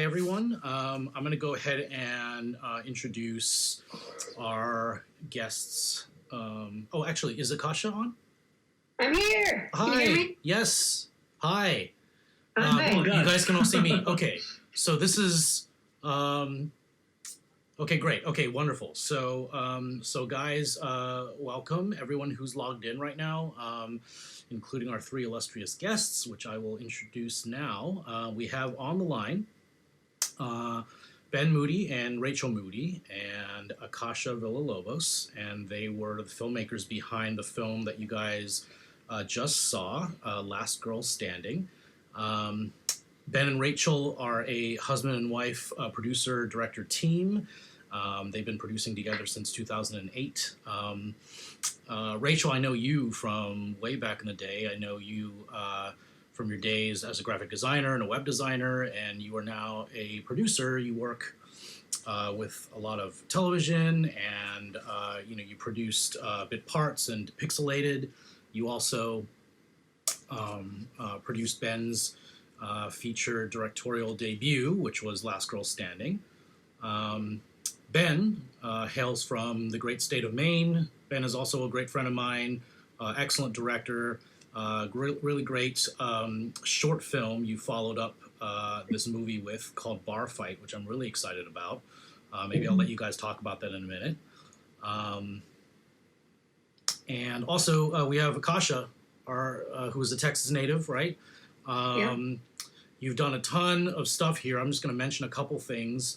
everyone. I'm going to go ahead and introduce our guests. Actually, is Akasha on? I'm here. Hi. Can you hear me? Yes. Hi. Hi. You guys can all see me. Okay. So this is. Okay, great. Okay, wonderful. So guys, welcome everyone who's logged in right now, including our three illustrious guests, which I will introduce now. We have on the line Ben Moody and Rachel Moody and Akasha Villalobos, and they were the filmmakers behind the film that you guys just saw, Last Girl Standing. Ben and Rachel are a husband and wife producer director team. They've been producing together since 2008. Rachel, I know you from way back in the day. I know you from your days as a graphic designer and a web designer, and you are now a producer. You work with a lot of television, and you produced Bit Parts and Pixelated. You also produced Ben's feature directorial debut, which was Last Girl Standing. Ben hails from the great state of Maine. Ben is also a great friend of mine, excellent director, really great short film you followed up this movie with called Bar Fight, which I'm really excited about. Maybe I'll let you guys talk about that in a minute. And also we have Akasha, who is a Texas native, right? Yeah. You've done a ton of stuff here. I'm just going to mention a couple things.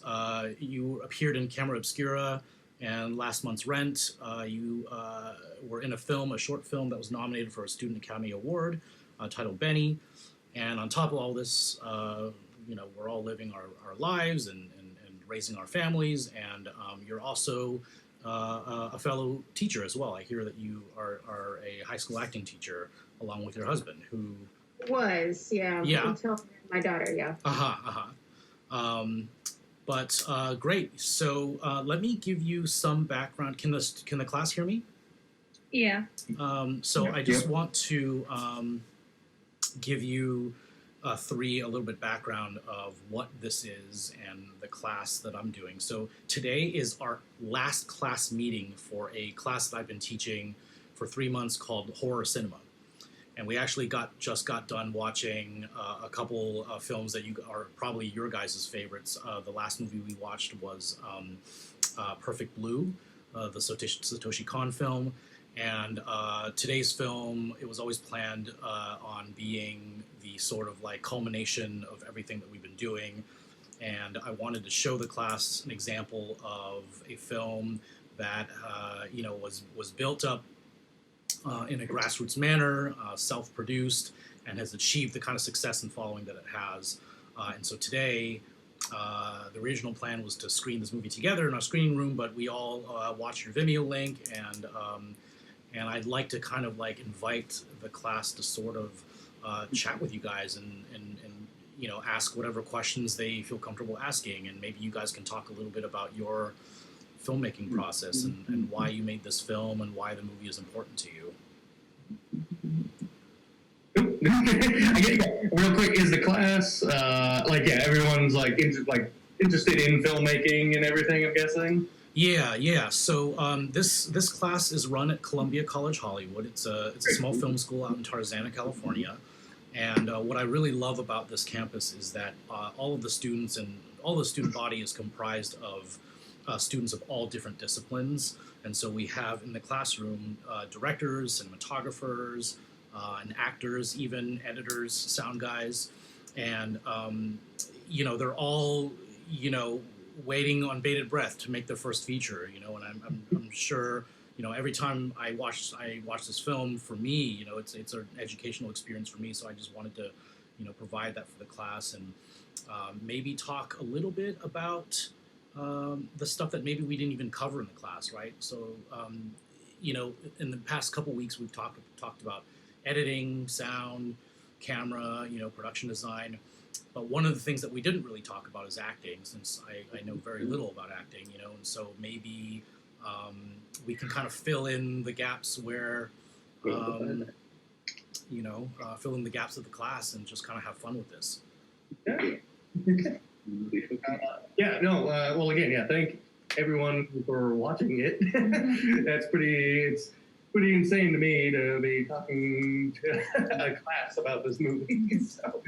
You appeared in Camera Obscura and last month's Rent. You were in a short film that was nominated for a Student Academy Award titled Benny. And on top of all this, we're all living our lives and raising our families. And you're also a fellow teacher as well. I hear that you are a high school acting teacher along with your husband, who was until my daughter. But great. So let me give you some background. Can the class hear me? Yeah. I just want to give you a little bit background of what this is and the class that I'm doing. So today is our last class meeting for a class that I've been teaching for 3 months called Horror Cinema. And we actually just got done watching a couple of films that are probably your guys' favorites. The last movie we watched was Perfect Blue, the Satoshi Kon film. And today's film, it was always planned on being the sort of like culmination of everything that we've been doing. And I wanted to show the class an example of a film that was built up in a grassroots manner, self-produced, and has achieved the kind of success and following that it has. And so today, the original plan was to screen this movie together in our screening room, but we all watched your Vimeo link, and I'd like to kind of like invite the class to sort of chat with you guys and ask whatever questions they feel comfortable asking, and maybe you guys can talk a little bit about your filmmaking process and why you made this film and why the movie is important to you. Real quick, is the class everyone's interested in filmmaking and everything, I'm guessing? Yeah. So this class is run at Columbia College Hollywood. It's a small film school out in Tarzana, California. And what I really love about this campus is that all of the students and all the student body is comprised of students of all different disciplines. And so we have in the classroom directors, cinematographers, and actors, even editors, sound guys. And, they're all, waiting on bated breath to make their first feature, and I'm sure, every time I watch this film, for me, it's an educational experience for me. So I just wanted to, provide that for the class and maybe talk a little bit about the stuff that maybe we didn't even cover in the class, right? So, in the past couple weeks, we've talked about editing, sound, camera, production design. But one of the things that we didn't really talk about is acting, since I know very little about acting, and so maybe we can kind of fill in the gaps where, fill in the gaps of the class and just kind of have fun with this. Okay. Yeah, no, well, again, yeah, thank everyone for watching it. It's pretty insane to me to be talking to a class about this movie. So,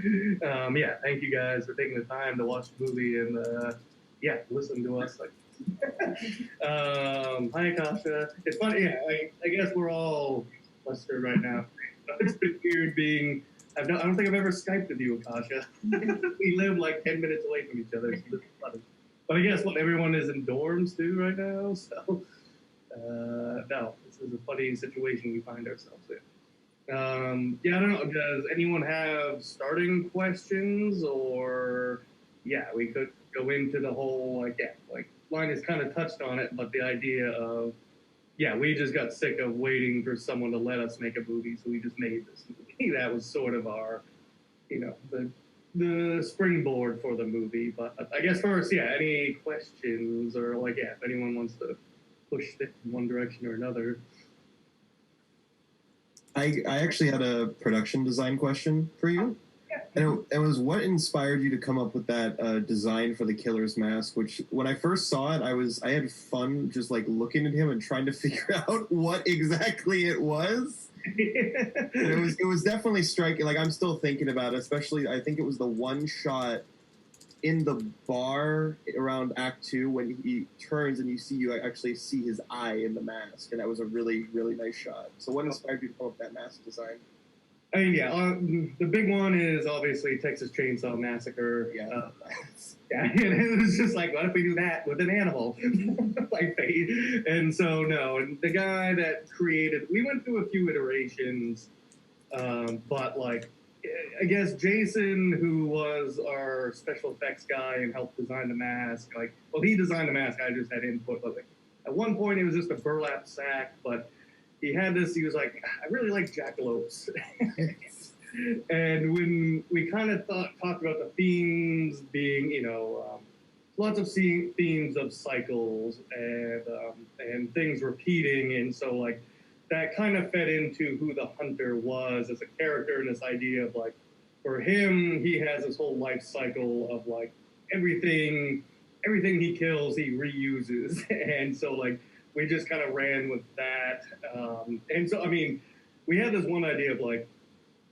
yeah, thank you guys for taking the time to watch the movie and, yeah, listen to us. Like, hi, Akasha. It's funny, yeah, I guess we're all flustered right now. It's been weird being. I don't think I've ever Skyped with you, Akasha. We live like 10 minutes away from each other. So this is funny. But I guess everyone is in dorms too right now. So, no, this is a funny situation we find ourselves in. Yeah, I don't know. Does anyone have starting questions, or yeah, we could go into the whole like Linus kind of touched on it, but the idea of yeah, we just got sick of waiting for someone to let us make a movie, so we just made this movie. That was sort of our, the springboard for the movie. But I guess first, yeah, any questions or if anyone wants to push it in one direction or another. I actually had a production design question for you. And it was what inspired you to come up with that design for the killer's mask, which when I first saw it, I had fun just like looking at him and trying to figure out what exactly it was. It was definitely striking. Like I'm still thinking about it, especially I think it was the one shot in the bar around Act 2 when he turns and you actually see his eye in the mask, and that was a really, really nice shot. So what inspired you to come up with that mask design? I mean, yeah, the big one is obviously Texas Chainsaw Massacre. Yeah. Yeah, and it was just like, what if we do that with an animal? And so, no, and the guy that created, we went through a few iterations, but like, I guess Jason, who was our special effects guy and helped design the mask, he designed the mask, I just had input, but like, at one point it was just a burlap sack, but he was like, I really like jackalopes. And when we kind of talked about the themes being, lots of themes of cycles and things repeating, and so like that kind of fed into who the hunter was as a character, and this idea of like, for him, he has this whole life cycle of like everything he kills, he reuses, and so like we just kind of ran with that, and so I mean, we had this one idea of like,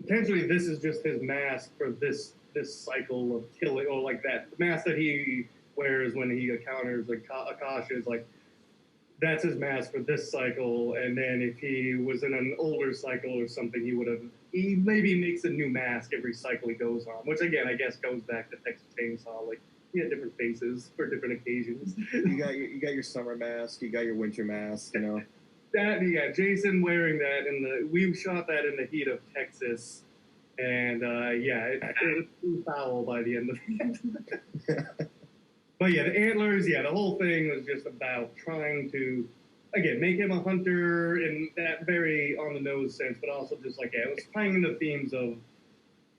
potentially this is just his mask for this cycle of killing, or like that mask that he wears when he encounters Akasha is like, that's his mask for this cycle, and then if he was in an older cycle or something, he maybe makes a new mask every cycle he goes on, which again I guess goes back to Texas Chainsaw, like he had different faces for different occasions. You got your summer mask, you got your winter mask, That, yeah, Jason wearing that we shot that in the heat of Texas, and it was too foul by the end of it. But yeah, the antlers, yeah, the whole thing was just about trying to, again, make him a hunter in that very on the nose sense, but also just like, it was tying into themes of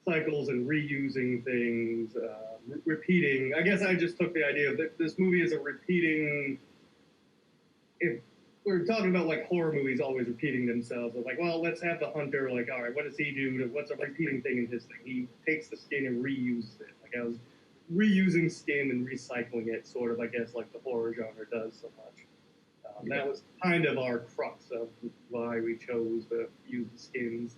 cycles and reusing things, repeating. I guess I just took the idea that this movie is a repeating. If we're talking about like horror movies always repeating themselves, it's like, well, let's have the hunter, like, all right, what does he do? What's a repeating thing in his thing? He takes the skin and reuses it. Like I was reusing skin and recycling it, sort of, I guess, like the horror genre does so much. That was kind of our crux of why we chose to use the skins.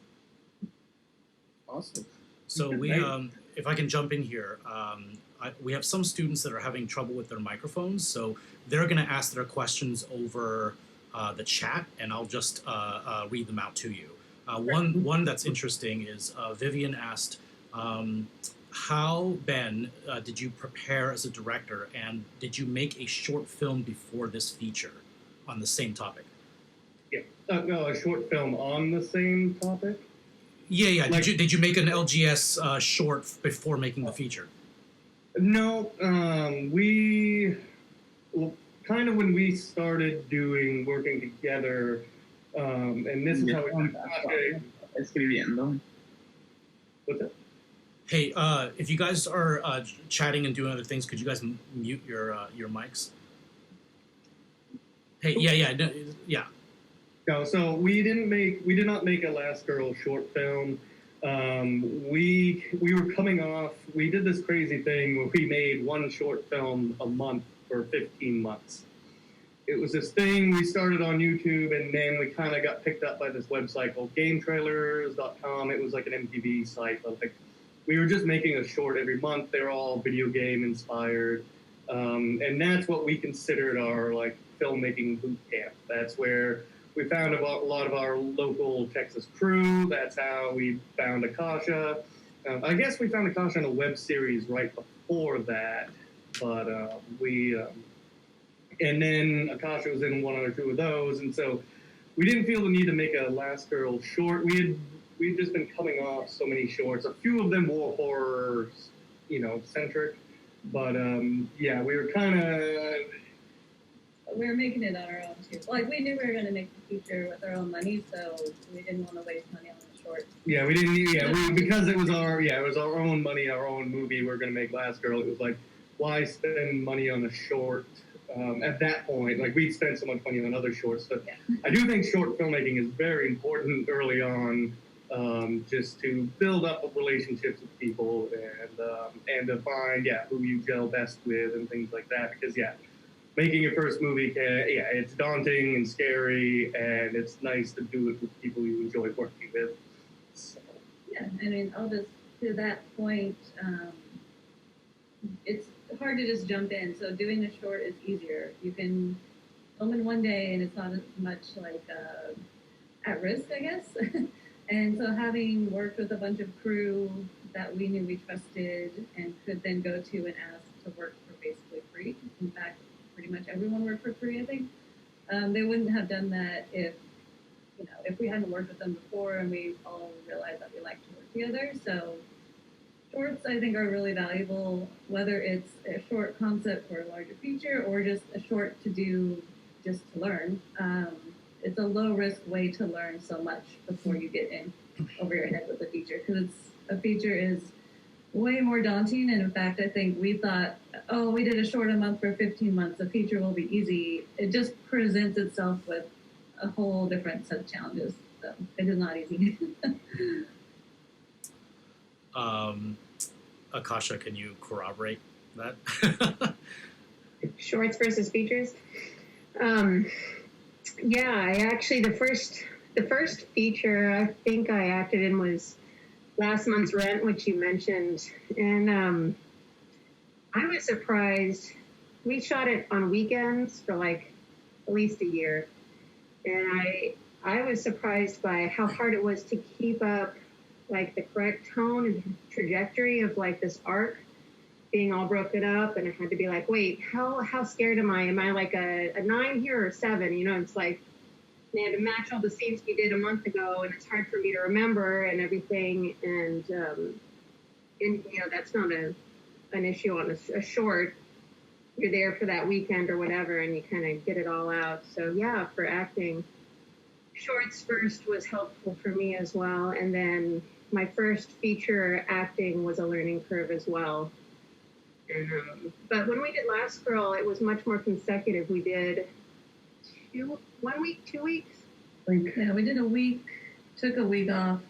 Awesome. So we, if I can jump in here, we have some students that are having trouble with their microphones, so they're going to ask their questions over the chat, and I'll just read them out to you. One that's interesting is Vivian asked, how, Ben, did you prepare as a director, and did you make a short film before this feature on the same topic? Yeah, no, a short film on the same topic? Yeah. Like, did you make an LGS short before making the feature? No, kind of when we started working together, and this is how we escribiendo. What's that? Hey, if you guys are chatting and doing other things, could you guys mute your mics? Hey, yeah. No, so we did not make a Last Girl short film. we were coming off. We did this crazy thing where we made one short film a month for 15 months. It was this thing we started on YouTube, and then we kind of got picked up by this website called GameTrailers.com. It was like an MTV site, but like we were just making a short every month. They were all video game inspired, and that's what we considered our like filmmaking boot camp. That's where we found a lot of our local Texas crew. That's how we found Akasha. I guess we found Akasha in a web series right before that, but and then Akasha was in one or two of those, and so we didn't feel the need to make a Last Girl short. We'd just been coming off so many shorts. A few of them were horror, centric, but yeah, we were kind of. We were making it on our own too. Like we knew we were going to make the feature with our own money, so we didn't want to waste money on the short. Yeah, we didn't. Yeah, because it was our own money, our own movie. We were going to make Last Girl. It was like, why spend money on a short? At that point, like we'd spent so much money on other shorts, but yeah. I do think short filmmaking is very important early on, just to build up relationships with people and to find who you gel best with and things like that. Because making your first movie it's daunting and scary, and it's nice to do it with people you enjoy working with. So. Yeah, I mean, I'll just to that point, it's hard to just jump in. So doing a short is easier. You can film in one day, and it's not as much like at risk, I guess. And so having worked with a bunch of crew that we knew we trusted and could then go to and ask to work for basically free. In fact, pretty much everyone worked for free, I think. They wouldn't have done that if we hadn't worked with them before and we all realized that we like to work together. So shorts, I think, are really valuable, whether it's a short concept for a larger feature or just a short to do just to learn. It's a low-risk way to learn so much before you get in over your head with a feature, because a feature is way more daunting. And in fact, I think we thought, we did a short a month for 15 months. The feature will be easy. It just presents itself with a whole different set of challenges. So it is not easy. Akasha, can you corroborate that? Shorts versus features. I actually the first feature I think I acted in was Last Month's Rent, which you mentioned, and I was surprised. We shot it on weekends for like at least a year, and I was surprised by how hard it was to keep up like the correct tone and trajectory of like this arc being all broken up, and I had to be like, wait, how scared am I? Am I like a 9 here or a 7? It's like they had to match all the scenes we did a month ago, and it's hard for me to remember and everything. And that's not an issue on a short. You're there for that weekend or whatever, and you kind of get it all out. So for acting, shorts first was helpful for me as well, and then my first feature acting was a learning curve as well. But when we did Last Girl, it was much more consecutive. We did 1 week, 2 weeks. Yeah, we did a week, took a week off,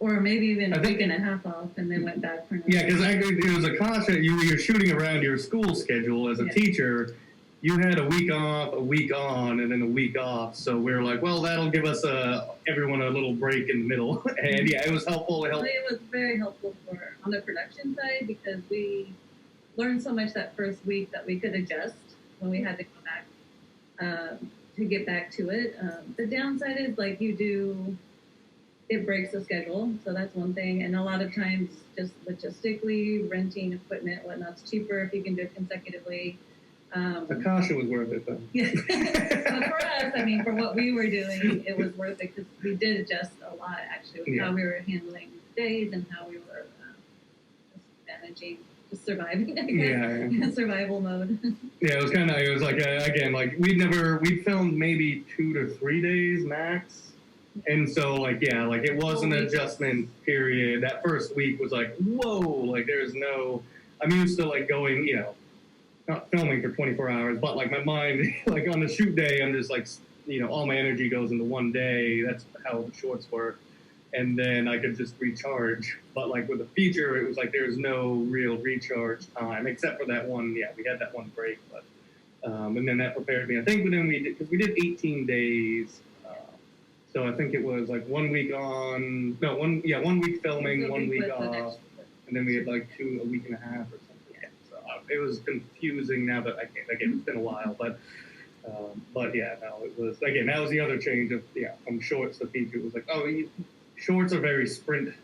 or maybe even a week and a half off, and then went back for another. Yeah, because it was Akasha. You're shooting around your school schedule as a teacher. You had a week off, a week on, and then a week off. So we were like, well, that'll give us everyone a little break in the middle. And it was helpful. It was very helpful on the production side, because we learned so much that first week that we could adjust when we had to come back to get back to it. The downside is it breaks the schedule. So that's one thing. And a lot of times just logistically renting equipment, whatnot's cheaper if you can do it consecutively. Akasha was worth it, though. Yeah. But for us, for what we were doing, it was worth it, because we did adjust a lot, actually, with how we were handling days and how we were just managing, just surviving, I guess. Survival mode. Yeah, it was like, again, like we'd filmed maybe 2 to 3 days max. And so, it was an adjustment period. That first week was like, whoa, I'm used to, going, not filming for 24 hours, but my mind, on a shoot day, I'm just all my energy goes into one day. That's how the shorts work. and then I could just recharge. But like with the feature, it was like there's no real recharge time except for that one. Yeah, we had that one break, but and then that prepared me. I think then we did 18 days. So I think it was like 1 week on, no, 1 week filming, 1 week off, and then we had like a week and a half or something. Yeah. So it was confusing now that again, it's been a while, but yeah, no, it was, again, that was the other change of, from shorts to feature. It was like, shorts are very sprint,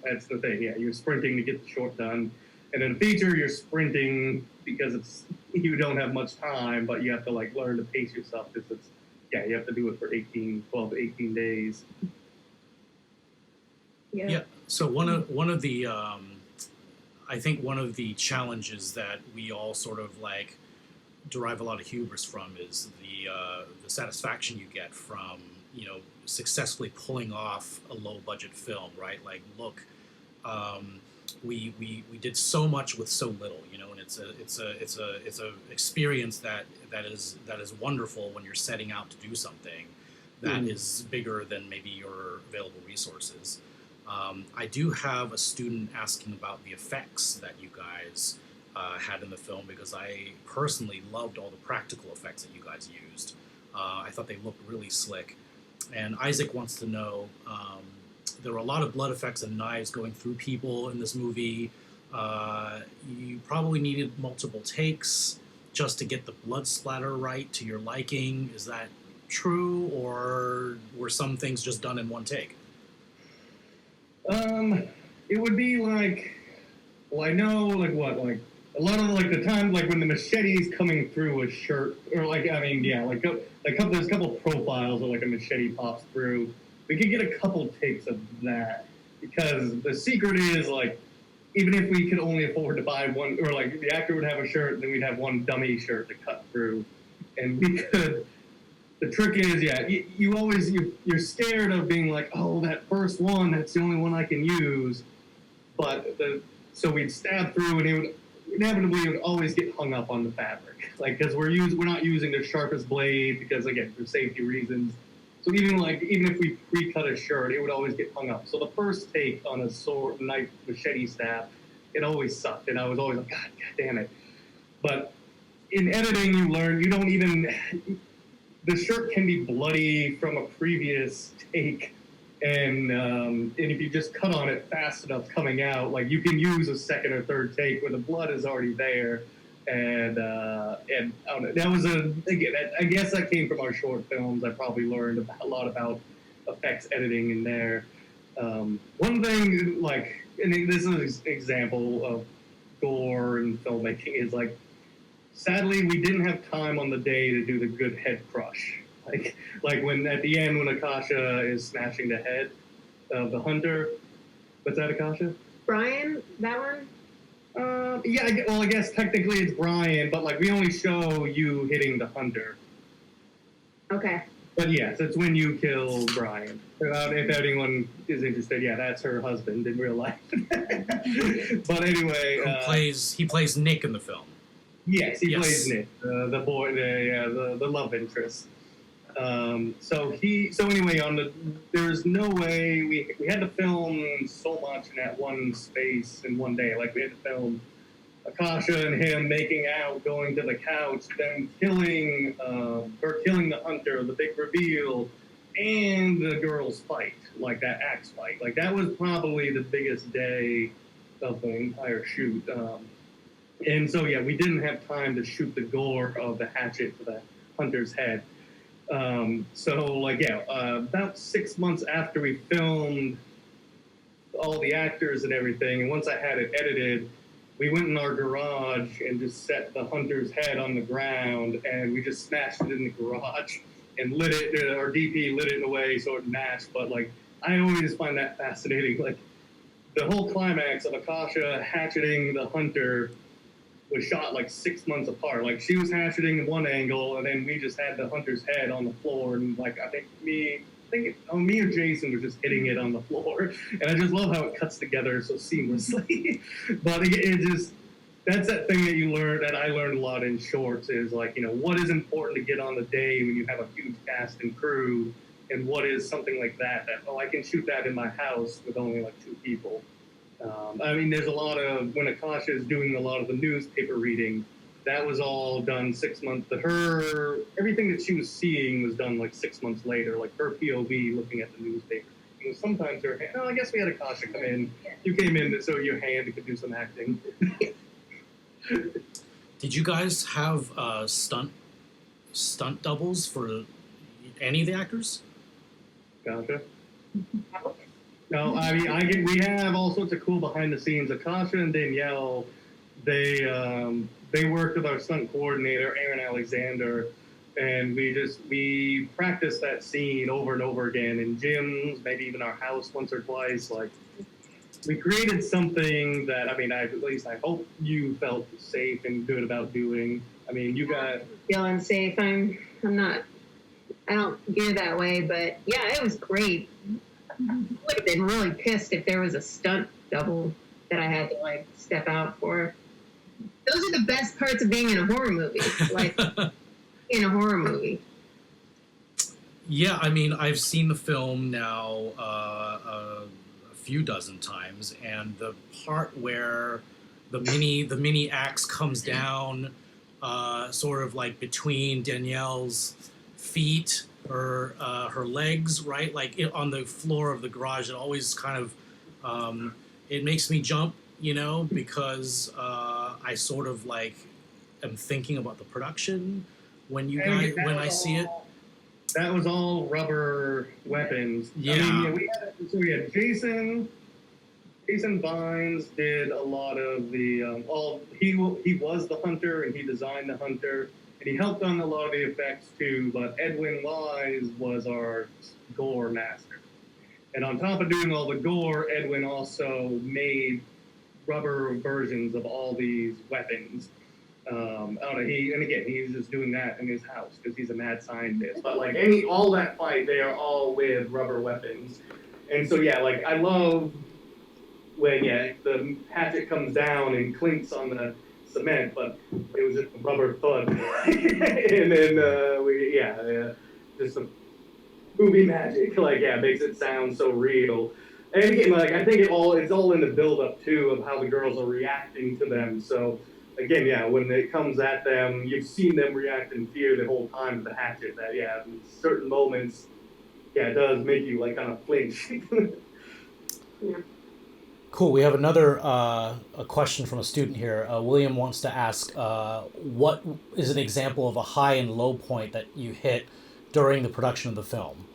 that's the thing. Yeah, you're sprinting to get the short done. And then feature, you're sprinting because you don't have much time, but you have to like learn to pace yourself because you have to do it for 12 to 18 days. Yeah. So one of the I think one of the challenges that we all sort of like derive a lot of hubris from is the satisfaction you get from successfully pulling off a low budget film, right? Like, look, we did so much with so little, and it's a experience that is wonderful when you're setting out to do something that is bigger than maybe your available resources. I do have a student asking about the effects that you guys had in the film, because I personally loved all the practical effects that you guys used. I thought they looked really slick. And Isaac wants to know, there were a lot of blood effects and knives going through people in this movie. You probably needed multiple takes just to get the blood splatter right to your liking. Is that true, or were some things just done in one take? It would be like, well, I know, like what, like a lot of like the time, like when the machete's coming through a shirt, or like, I mean, yeah, like there's a couple profiles where like a machete pops through. We could get a couple takes of that, because the secret is like, even if we could only afford to buy one, or like the actor would have a shirt, and then we'd have one dummy shirt to cut through, and we could. The trick is, you're scared of being like, oh, that first one, that's the only one I can use. But so we'd stab through, and it would inevitably always get hung up on the fabric, like because we're not using the sharpest blade because, again, for safety reasons. So even if we pre-cut a shirt, it would always get hung up. So the first take on a sword, knife, machete stab, it always sucked, and I was always like, God damn it. But in editing, you learn you don't even. The shirt can be bloody from a previous take, and if you just cut on it fast enough coming out, like you can use a second or third take where the blood is already there, and that was I guess that came from our short films. I probably learned a lot about effects editing in there. One thing, like, and this is an example of gore and filmmaking, is like, sadly, we didn't have time on the day to do the good head crush. Like when at the end when Akasha is smashing the head of the hunter. What's that, Akasha? Brian, that one? I guess technically it's Brian, but like we only show you hitting the hunter. Okay. But yes, it's when you kill Brian. If anyone is interested, that's her husband in real life. But anyway, he plays Nick in the film. Yes, he plays Nick, the boy, the love interest. So anyway, there's no way we had to film so much in that one space in one day. Like we had to film Akasha and him making out, going to the couch, then killing the hunter, the big reveal, and the girls fight, like that axe fight. Like that was probably the biggest day of the entire shoot. And so, we didn't have time to shoot the gore of the hatchet to the hunter's head. About 6 months after we filmed all the actors and everything, and once I had it edited, we went in our garage and just set the hunter's head on the ground, and we just smashed it in the garage and lit it. Our DP lit it in a way so it matched. But like, I always find that fascinating. Like the whole climax of Akasha hatcheting the hunter was shot like 6 months apart. Like she was hatcheting in one angle, and then we just had the hunter's head on the floor, and like I think me or Jason was just hitting it on the floor, and I just love how it cuts together so seamlessly. But that's that thing that I learned a lot in shorts is like, what is important to get on the day when you have a huge cast and crew, and what is something like that, I can shoot that in my house with only like 2 people. I mean, there's a lot of, when Akasha is doing a lot of the newspaper reading, that was all done 6 months. Everything that she was seeing was done like 6 months later, like her POV looking at the newspaper. You know, sometimes her hand, I guess we had Akasha come in. You came in so your hand could do some acting. Did you guys have stunt doubles for any of the actors? Gotcha. No, I mean, we have all sorts of cool behind the scenes. Akasha and Danielle, they worked with our stunt coordinator, Aaron Alexander, and we practiced that scene over and over again in gyms, maybe even our house once or twice. Like, we created something that, I mean, at least I hope you felt safe and good about doing. I mean, you got... Feel unsafe. I'm not... I don't gear that way, but yeah, it was great. Would have been really pissed if there was a stunt double that I had to like step out for. Those are the best parts of being in a horror movie, like in a horror movie. Yeah, I mean, I've seen the film now a few dozen times, and the part where the mini axe comes down, sort of like between Danielle's feet or her legs, right? Like on the floor of the garage, it always kind of it makes me jump, you know, because I sort of like am thinking about the production when I see it. That was all rubber weapons. Yeah. I mean, we had Jason Vines did a lot of the he was the hunter and he designed the hunter. And he helped on a lot of the effects too, but Edwin Wise was our gore master. And on top of doing all the gore, Edwin also made rubber versions of all these weapons. And again, he's just doing that in his house because he's a mad scientist. But like all that fight, they are all with rubber weapons. And so yeah, like I love when the hatchet comes down and clinks on the cement, but it was just a rubber thud. And then just some movie magic, makes it sound so real. And again, I think it's all in the build-up too of how the girls are reacting to them. So again, when it comes at them, you've seen them react in fear the whole time to the hatchet. That in certain moments, it does make you kind of flinch. Yeah. Cool. We have another a question from a student here. William wants to ask, what is an example of a high and low point that you hit during the production of the film?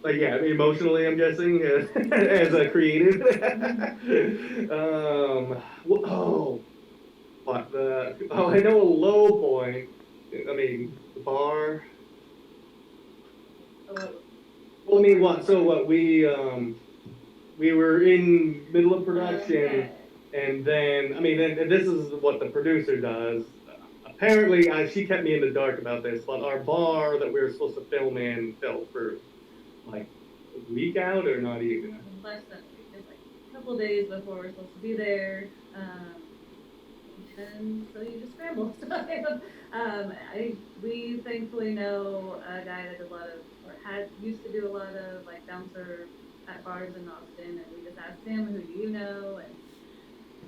Emotionally, I'm guessing, as a creative. I know a low point. I mean, the bar. Well, I mean, what? So what? We were in middle of production, and then, and this is what the producer does. Apparently, she kept me in the dark about this, but our bar that we were supposed to film in fell for, a week out, or not even? Less than a week, a couple of days before we're supposed to be there, and so you just scramble. We thankfully know a guy that did used to do a lot of, bouncer at bars in Austin, and we just asked him, who do you know,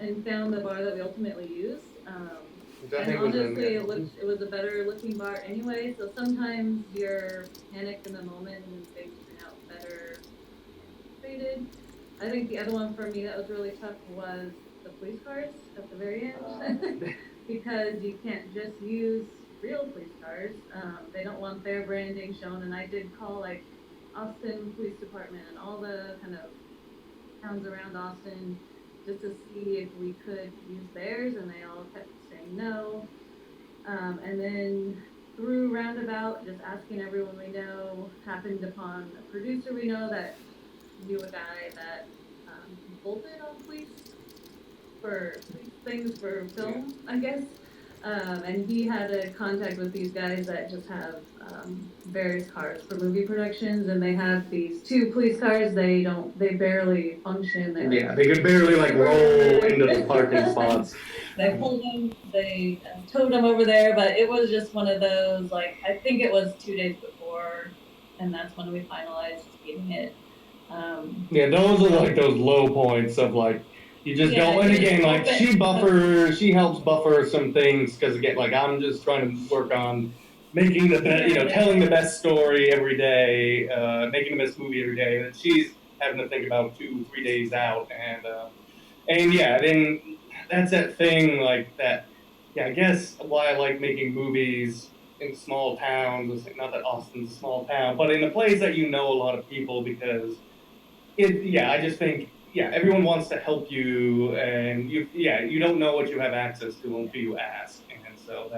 and found the bar that we ultimately used. And honestly, it was a better looking bar anyway, so sometimes you're panicked in the moment and things turn out better anticipated. I think the other one for me that was really tough was the police cars at the very end, because you can't just use real police cars. They don't want their branding shown, and I did call Austin Police Department and all the kind of towns around Austin just to see if we could use theirs, and they all kept saying no. And then through roundabout, just asking everyone we know, happened upon a producer we know that knew a guy that consulted on police things for film, I guess. And he had a contact with these guys that just have various cars for movie productions, and they have these 2 police cars. They barely function. They could barely roll into the parking spots. They pulled them, towed them over there, but it was just one of those, I think it was 2 days before and that's when we finalized getting it. Yeah, those are like those low points of like you just Yeah, don't. And you again, just like hope she helps buffer some things because again, like I'm just trying to work on making the best, telling the best story every day, making the best movie every day, and she's having to think about 2-3 days out, and yeah, then that's that thing like that. Yeah, I guess why I like making movies in small towns is not that Austin's a small town, but in a place that you know a lot of people because I just think everyone wants to help you, and you don't know what you have access to until you ask, and so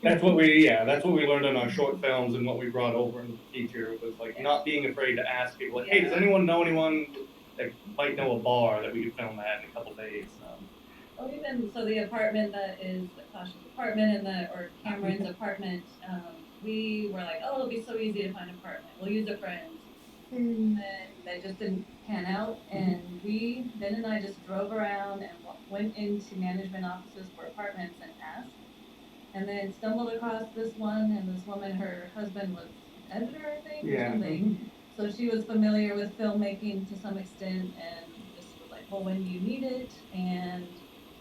that's what we learned in our short films and what we brought over into the feature was like not being afraid to ask people like, hey, does anyone know anyone that might know a bar that we could film at in a couple days? Well, even so, the apartment that is Akasha's apartment or Cameron's apartment, we were like, oh, it'll be so easy to find an apartment. We'll use a friend. And that just didn't pan out. And Ben and I just drove around and went into management offices for apartments and asked. And then stumbled across this one, and this woman, her husband was an editor, I think, or something. So she was familiar with filmmaking to some extent, and just was like, well, when do you need it? And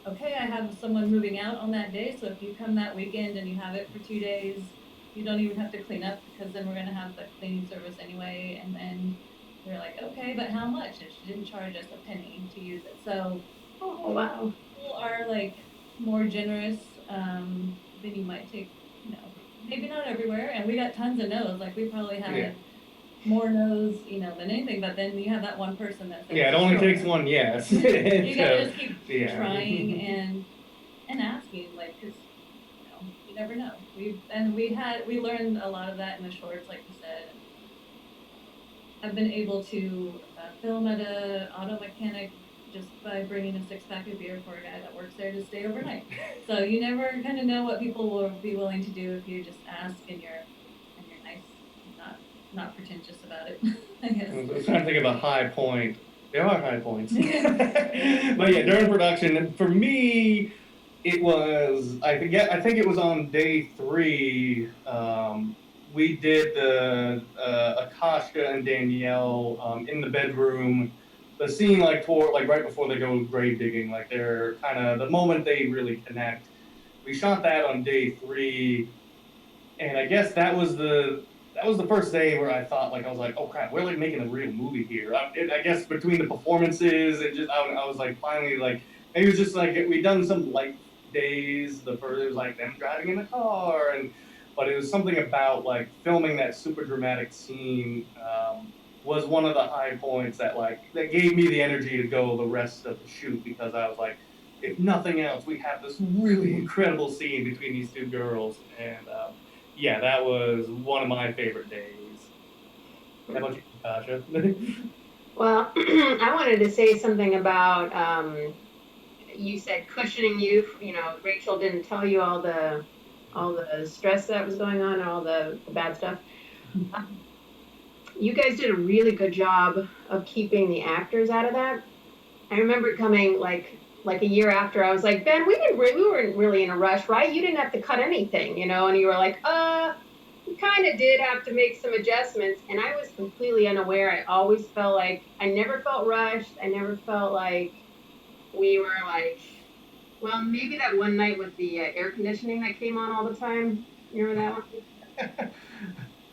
okay, I have someone moving out on that day, so if you come that weekend and you have it for 2 days, you don't even have to clean up because then we're going to have the cleaning service anyway. And then we were like, okay, but how much? And she didn't charge us a penny to use it. So, Oh, wow. people are like more generous than you might take, maybe not everywhere. And we got tons of no's. Like, we probably had more no's, than anything. But then you have that one person that says, it only takes one yes. You gotta just keep trying and asking, like, because you never know. We learned a lot of that in the shorts, like you said. I've been able to film at a auto mechanic just by bringing a 6-pack of beer for a guy that works there to stay overnight. So you never kind of know what people will be willing to do if you just ask and you're nice, not pretentious about it. I guess. I was trying to think of a high point. There are high points. But yeah, during production, and for me, it was I think it was on day 3. We did the Akasha and Danielle in the bedroom. The scene right before they go grave digging, like they're kind of the moment they really connect. We shot that on day 3, and I guess that was the first day where I thought I was like, oh crap, we're like making a real movie here. I guess between the performances and just I was like finally like maybe it was just like we'd done some light days. The first it was like them driving in the car but it was something about like filming that super dramatic scene was one of the high points that gave me the energy to go the rest of the shoot because I was like, if nothing else, we have this really incredible scene between these two girls, and that was one of my favorite days. How about you, Natasha? Well, I wanted to say something about you said cushioning you. Rachel didn't tell you all the stress that was going on and all the bad stuff. You guys did a really good job of keeping the actors out of that. I remember coming like a year after. I was like, Ben, we weren't really in a rush, right? You didn't have to cut anything, and you were like, we kind of did have to make some adjustments, and I was completely unaware. I always felt like I never felt rushed. I never felt like we were like, well, maybe that one night with the air conditioning that came on all the time. You remember that one?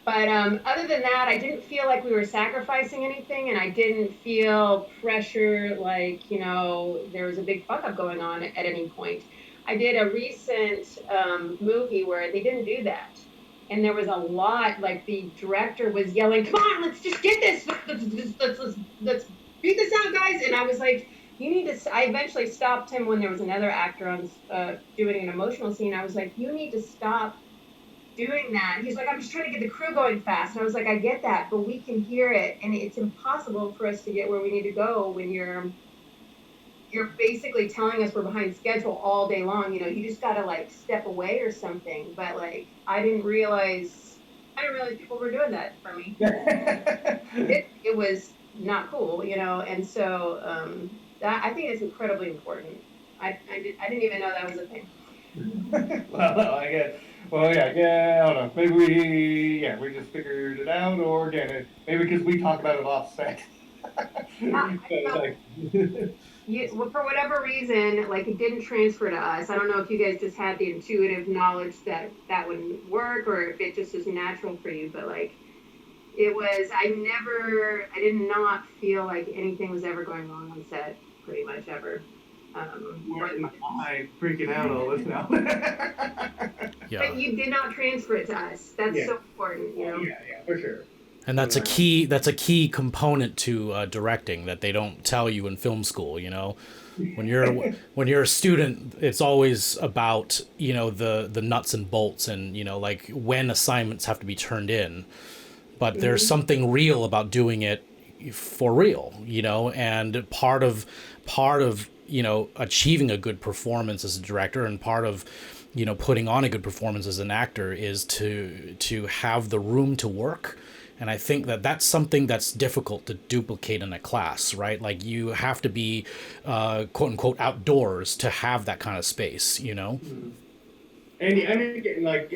But other than that, I didn't feel like we were sacrificing anything, and I didn't feel pressure like, there was a big fuck up going on at any point. I did a recent movie where they didn't do that. And there was a lot, like the director was yelling, come on, let's just get this. Let's beat this out, guys. And I was like, you need to, I eventually stopped him when there was another actor on doing an emotional scene. I was like, you need to stop doing that. He's like, I'm just trying to get the crew going fast. And I was like, I get that, but we can hear it. And it's impossible for us to get where we need to go when you're basically telling us we're behind schedule all day long. You just got to step away or something. But I didn't realize people were doing that for me. It was not cool, and so that I think it's incredibly important. I didn't even know that was a thing. Well, I guess. Well, yeah. I don't know. Maybe we just figured it out, or again, maybe because we talk about it off set. So, like, Well, for whatever reason, like it didn't transfer to us. I don't know if you guys just had the intuitive knowledge that that wouldn't work, or if it just is natural for you. But like, it was. I did not feel like anything was ever going wrong on set, pretty much ever. where am I freaking out all this now? Yeah. But you did not transfer it to us. That's Yeah. so important, you know. Yeah, for sure. And that's a key component to directing that they don't tell you in film school. You know, when you're a student, it's always about, you know, the nuts and bolts, and, you know, like when assignments have to be turned in. But there's something real about doing it for real, you know, and part of you know, achieving a good performance as a director, and part of, you know, putting on a good performance as an actor, is to have the room to work. And I think that that's something that's difficult to duplicate in a class, right? Like you have to be, quote unquote, outdoors to have that kind of space, you know? And I mean, like,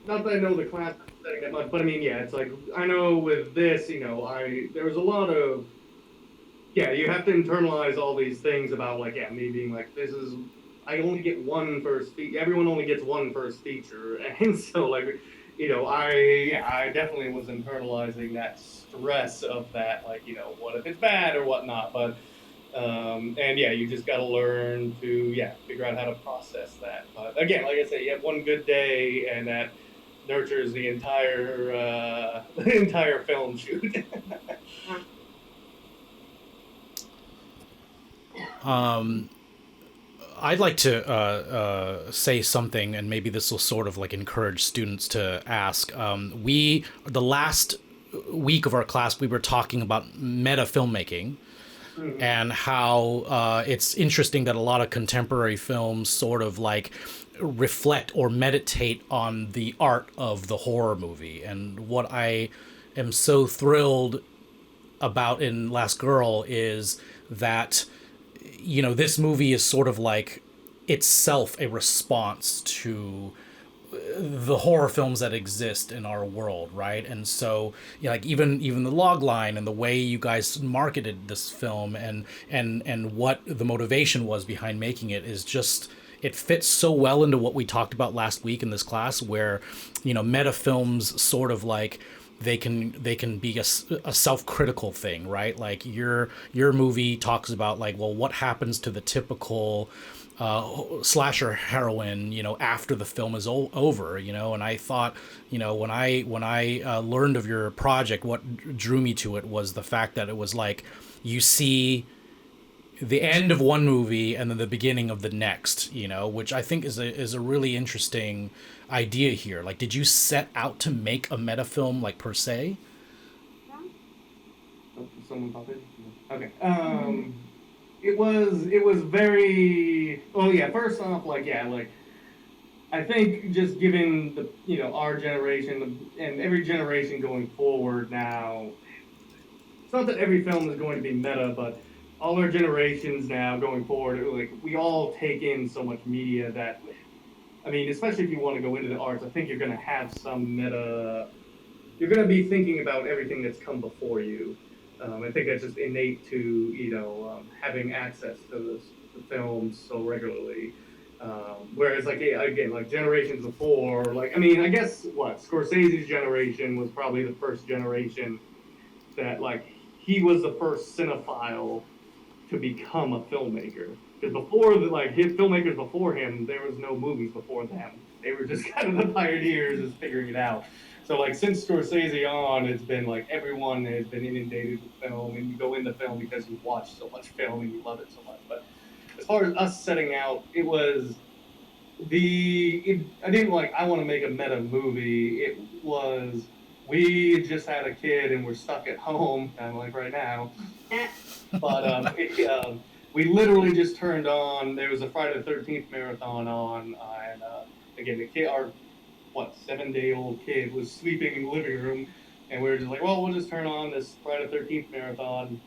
not that I know the class setting that much, but I mean, yeah, it's like, I know with this, you know, there was a lot of, yeah, you have to internalize all these things about, like, yeah, me being like, I only get one first feature, everyone only gets one first feature, and so, like, you know, I definitely was internalizing that stress of that, like, you know, what if it's bad or whatnot, but, and yeah, you just got to learn to, figure out how to process that. But again, like I said, you have one good day, and that nurtures the entire the entire film shoot. I'd like to say something, and maybe this will sort of like encourage students to ask. The last week of our class, we were talking about meta filmmaking, and how it's interesting that a lot of contemporary films sort of like reflect or meditate on the art of the horror movie. And what I am so thrilled about in Last Girl is that, you know, this movie is sort of like itself a response to the horror films that exist in our world, right? And so, you know, like even the log line and the way you guys marketed this film, and what the motivation was behind making it, is just, it fits so well into what we talked about last week in this class, where, you know, meta films sort of like, they can be a self-critical thing, right? Like your movie talks about, like, well, what happens to the typical slasher heroine, you know, after the film is over, you know. And I thought, you know, when I learned of your project, what drew me to it was the fact that it was like, you see the end of one movie and then the beginning of the next, you know, which I think is a really interesting idea here. Like, did you set out to make a meta film, like, per se? Someone pop in? Okay. It was very, well, yeah, first off, like, I think just given the, you know, our generation and every generation going forward now, it's not that every film is going to be meta, but all our generations now going forward, like, we all take in so much media that, I mean, especially if you want to go into the arts, I think you're going to have some meta, you're going to be thinking about everything that's come before you. I think that's just innate to, you know, having access to the films so regularly. Whereas, like, yeah, again, like, generations before, like, I mean, I guess, Scorsese's generation was probably the first generation that, like, he was the first cinephile to become a filmmaker. Because before, like, his filmmakers before him, there was no movies before them. They were just kind of the pioneers just figuring it out. So, like, since Scorsese on, it's been like everyone has been inundated with film, and you go into film because you watch so much film and you love it so much. But as far as us setting out, it was I didn't like, I want to make a meta movie. It was, we just had a kid and we're stuck at home, kind of like right now. But we literally just turned on, there was a Friday the 13th marathon on, and again, the kid, our 7-day-old kid was sleeping in the living room, and we were just like, well, we'll just turn on this Friday the 13th marathon,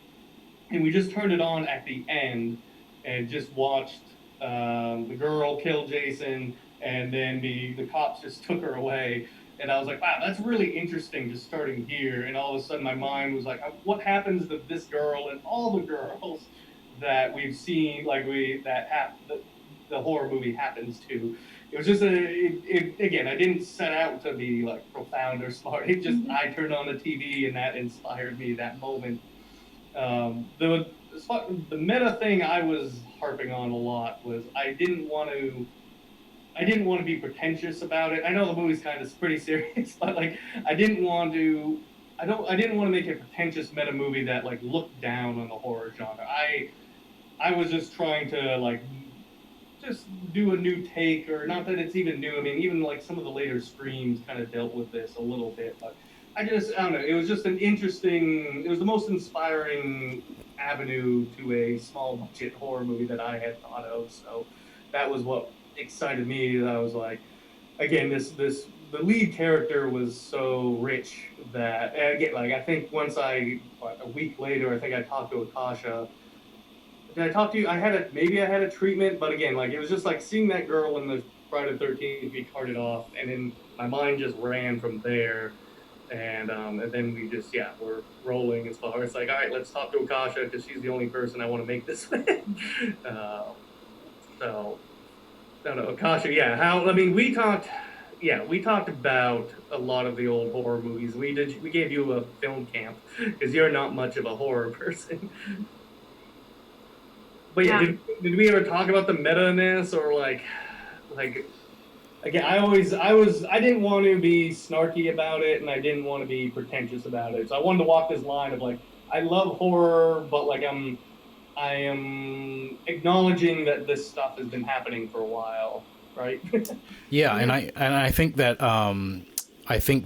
and we just turned it on at the end and just watched the girl killed Jason, and then the cops just took her away. And I was like, wow, that's really interesting, just starting here. And all of a sudden, my mind was like, what happens to this girl and all the girls that we've seen, like the horror movie happens to? It was just again, I didn't set out to be like profound or smart. It just I turned on the TV and that inspired me that moment. The meta thing I was harping on a lot was I didn't want to be pretentious about it. I know the movie's kind of pretty serious, but like I didn't want to make a pretentious meta movie that like looked down on the horror genre. I was just trying to like just do a new take, or not that it's even new. I mean, even like some of the later Screams kind of dealt with this a little bit, but I don't know. It was just it was the most inspiring avenue to a small budget horror movie that I had thought of. So that was what excited me. That I was like, again, the lead character was so rich that, and again, like I think a week later, I think I talked to Akasha. Did I talk to you? Maybe I had a treatment, but again, like it was just like seeing that girl in the Friday the 13th be carted off, and then my mind just ran from there. And then we're rolling as far as like, all right, let's talk to Akasha because she's the only person I want to make this with. So, I don't know, Akasha, we talked about a lot of the old horror movies. We gave you a film camp because you're not much of a horror person. But yeah, did we ever talk about the meta-ness or like again, I didn't want to be snarky about it, and I didn't want to be pretentious about it. So I wanted to walk this line of like, I love horror, but like I am acknowledging that this stuff has been happening for a while, right? Yeah, and I think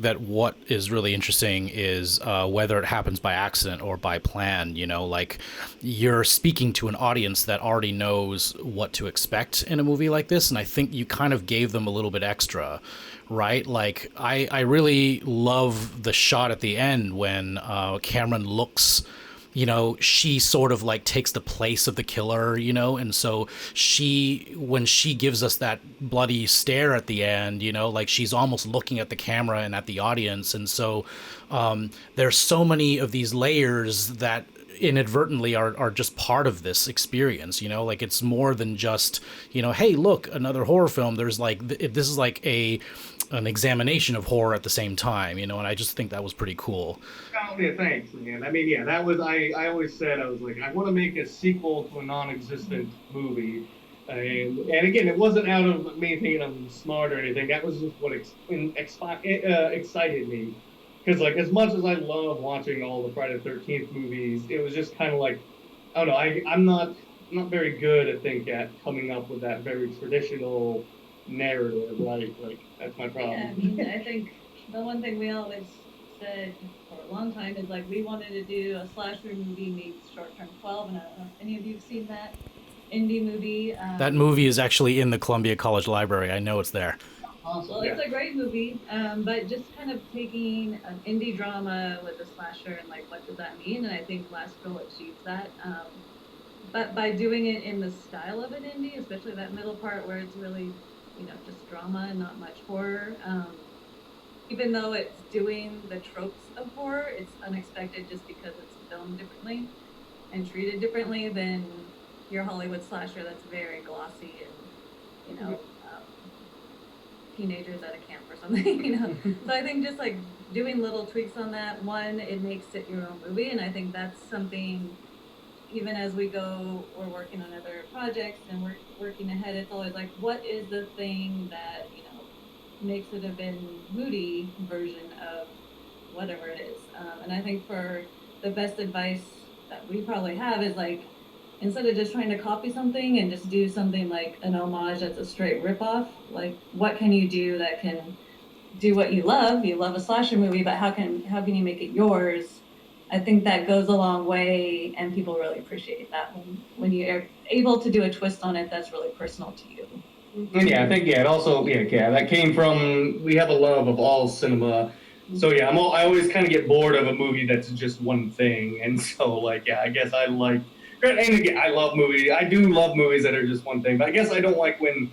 that what is really interesting is whether it happens by accident or by plan. You know, like you're speaking to an audience that already knows what to expect in a movie like this, and I think you kind of gave them a little bit extra, right? Like I really love the shot at the end when Cameron looks. You know, she sort of like takes the place of the killer, you know, and so when she gives us that bloody stare at the end, you know, like she's almost looking at the camera and at the audience. And so there's so many of these layers that inadvertently are just part of this experience, you know, like it's more than just, you know, hey, look, another horror film. There's like, this is like an examination of horror at the same time, you know, and I just think that was pretty cool. Oh, yeah, thanks, man. I mean, yeah, that was, I always said, I was like, I want to make a sequel to a non-existent movie. And again, it wasn't out of me thinking I'm smart or anything. That was just what excited me. Because, like, as much as I love watching all the Friday the 13th movies, it was just kind of like, I don't know, I'm not very good, I think, at coming up with that very traditional narrative, right? Like, that's my problem. Yeah, I mean, I think the one thing we always said for a long time is like we wanted to do a slasher movie meets Short Term 12, and I don't know if any of you have seen that indie movie. That movie is actually in the Columbia College Library. I know it's there. Awesome. Well, it's a great movie, but just kind of taking an indie drama with a slasher and like what does that mean? And I think Last Girl achieves that. But by doing it in the style of an indie, especially that middle part where it's really, you know, just drama and not much horror. Even though it's doing the tropes of horror, it's unexpected just because it's filmed differently and treated differently than your Hollywood slasher that's very glossy and, you know, teenagers at a camp or something, you know. So I think just like doing little tweaks on that, one, it makes it your own movie, and I think that's something, even as we go, we're working on other projects and we're working ahead, it's always like, what is the thing that, you know, makes it a Ben Moody version of whatever it is. And I think for the best advice that we probably have is like, instead of just trying to copy something and just do something like an homage that's a straight ripoff, like what can you do that can do what you love? You love a slasher movie, but how can you make it yours? I think that goes a long way, and people really appreciate that when you're able to do a twist on it that's really personal to you. And yeah, I think it also that came from, we have a love of all cinema. So yeah, I always kind of get bored of a movie that's just one thing, and so like I guess I like And again, I love movies. I do love movies that are just one thing, but I guess I don't like when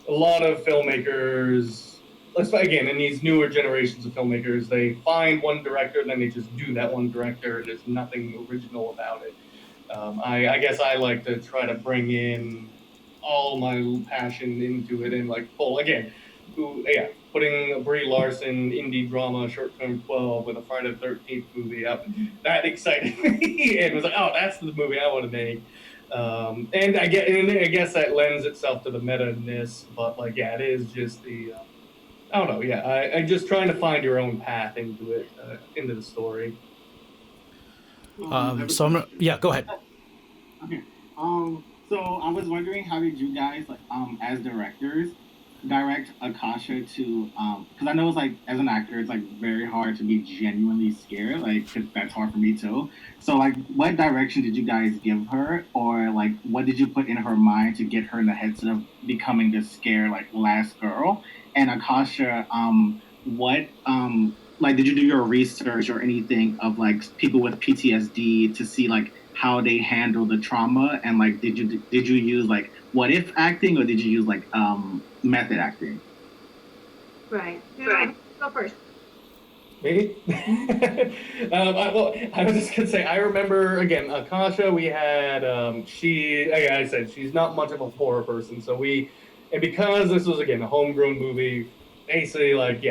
a lot of filmmakers, again, in these newer generations of filmmakers, they find one director and then they just do that one director. And there's nothing original about it. I guess I like to try to bring in all my passion into it and like pull again, putting a Brie Larson indie drama short term 12 with a Friday the 13th movie up, that excited me and was like, oh, that's the movie I want to make. And I guess that lends itself to the meta-ness, but like, yeah, it is just the, I don't know, yeah, I just trying to find your own path into it, into the story. So I'm gonna, yeah, go ahead. Okay. So I was wondering, how did you guys, like, as directors, direct Akasha to, because I know it's like, as an actor, it's like very hard to be genuinely scared, like, 'cause that's hard for me too. So, like, what direction did you guys give her, or like, what did you put in her mind to get her in the headset of becoming this scared, like, last girl? And Akasha, what, like, did you do your research or anything of like people with PTSD to see like how they handle the trauma, and like did you use like what if acting, or did you use like method acting? Right. Go first. Me? I was just gonna say, I remember again, Akasha. We had she. Like I said, she's not much of a horror person, so and because this was again a homegrown movie, basically like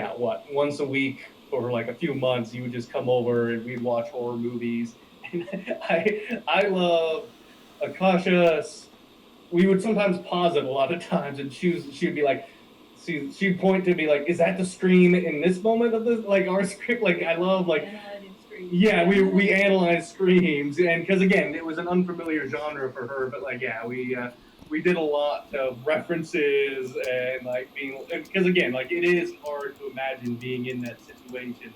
once a week for like a few months, you would just come over and we'd watch horror movies. And I love Akasha. We would sometimes pause it a lot of times, and she'd be like, she'd point to me like, is that the scream in this moment of this, like our script? Like I love like, yeah, we analyze screams, and because again, it was an unfamiliar genre for her, but like we did a lot of references and like being, because again, like it is hard to imagine being in that situation.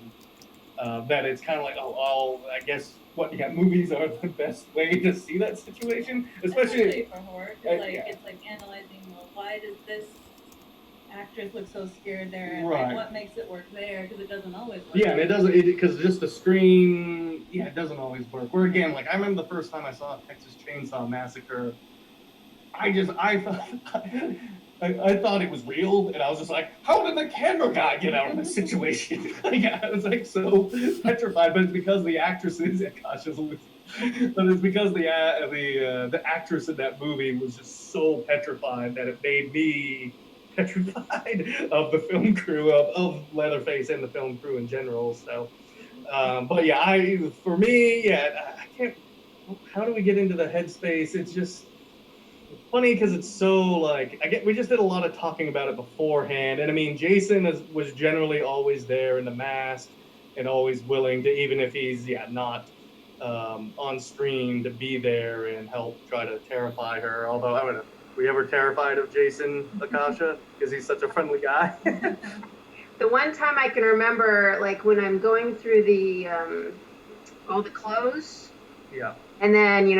That it's kind of like, I guess movies are the best way to see that situation, especially for horror. It's like analyzing, well, why does this actress look so scared there, and right. Like, what makes it work there, because it doesn't always work. Yeah, and it doesn't, because just the screen, it doesn't always work. Where again, like I remember the first time I saw Texas Chainsaw Massacre, I thought it was real, and I was just like, how did the camera guy get out of this situation? I was like so petrified, but it's because the actresses, but it's because the actress in that movie was just so petrified that it made me petrified of the film crew, of Leatherface and the film crew in general. So, but yeah, for me, I can't. How do we get into the headspace? It's just funny because it's so like we just did a lot of talking about it beforehand, and I mean Jason was generally always there in the mask and always willing to, even if he's not on screen, to be there and help try to terrify her. Although I don't know, were you ever terrified of Jason, Akasha, because he's such a friendly guy? The one time I can remember, like when I'm going through the all the clothes, and then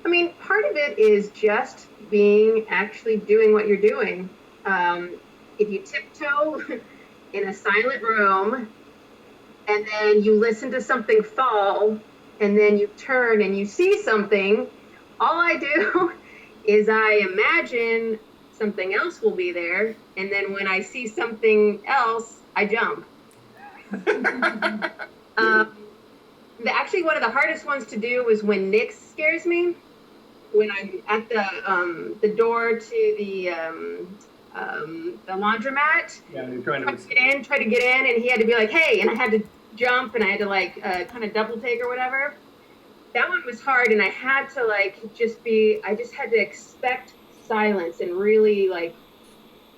I mean, part of it is just actually doing what you're doing. If you tiptoe in a silent room and then you listen to something fall and then you turn and you see something, all I do is I imagine something else will be there. And then when I see something else, I jump. Actually, one of the hardest ones to do was when Nick scares me. When I'm at the door to the laundromat, you're trying to try to get in, and he had to be like, "Hey," and I had to jump, and I had to like kind of double take or whatever. That one was hard, and I had to like I just had to expect silence and really like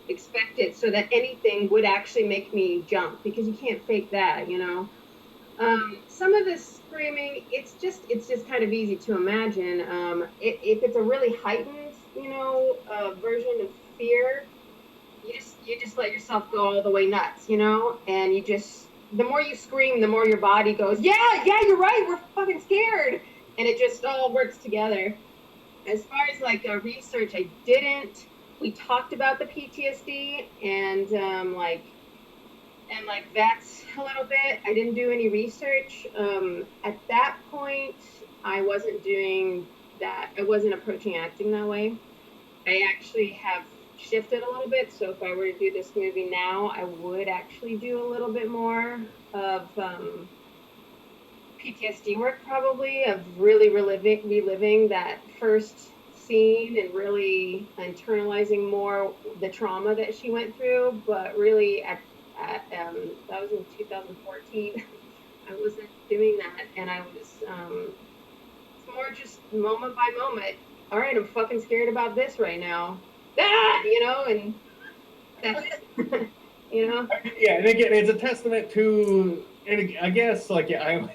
expect it, so that anything would actually make me jump, because you can't fake that, Some of the screaming, it's just kind of easy to imagine. If it's a really heightened, version of fear, you just let yourself go all the way nuts, and the more you scream, the more your body goes, yeah, you're right, we're fucking scared, and it just all works together. As far as like research, I didn't. We talked about the PTSD and that's a little bit. I didn't do any research. At that point, I wasn't doing that I wasn't approaching acting that way. I actually have shifted a little bit. So if I were to do this movie now, I would actually do a little bit more of PTSD work, probably, of really reliving that first scene and really internalizing more the trauma that she went through. But really, that was in 2014. I wasn't doing that, and I was it's more just moment by moment. All right, I'm fucking scared about this right now. Ah, and that's Yeah, and again, it's a testament to, and I guess, like, yeah,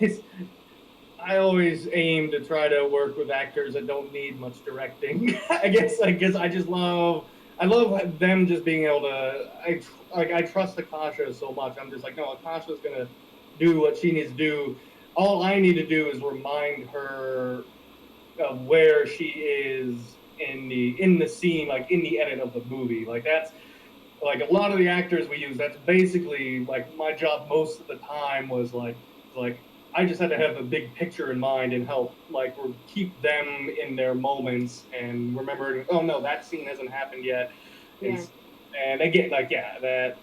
I always aim to try to work with actors that don't need much directing. I guess I love them just being able to. I trust Akasha so much. I'm just like, no, Akasha's gonna do what she needs to do. All I need to do is remind her of where she is in the scene, like in the edit of the movie. Like that's like a lot of the actors we use. That's basically like my job most of the time was like I just had to have the big picture in mind and help like keep them in their moments and remember. Oh no, that scene hasn't happened yet. yeah. And again, like yeah, that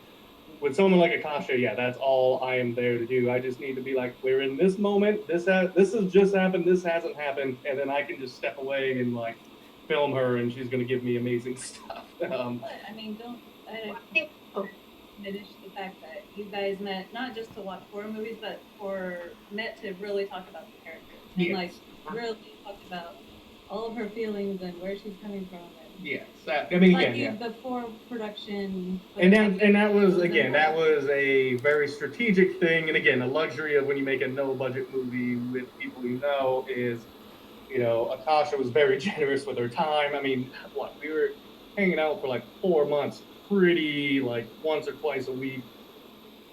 with someone like Akasha, yeah, that's all I am there to do. I just need to be like, we're in this moment. This has just happened. This hasn't happened, and then I can just step away and like film her, and she's gonna give me amazing stuff. But I mean, I think oh, diminish the fact that you guys met not just to watch horror movies, but met to really talk about the characters and Yes. like really talk about all of her feelings and where she's coming from. Yes, I mean, Like again, yeah. before production. And that was again that was a very strategic thing, and again a luxury of when you make a no budget movie with people you know is, Akasha was very generous with her time. I mean, what we were hanging out for like 4 months, pretty like once or twice a week,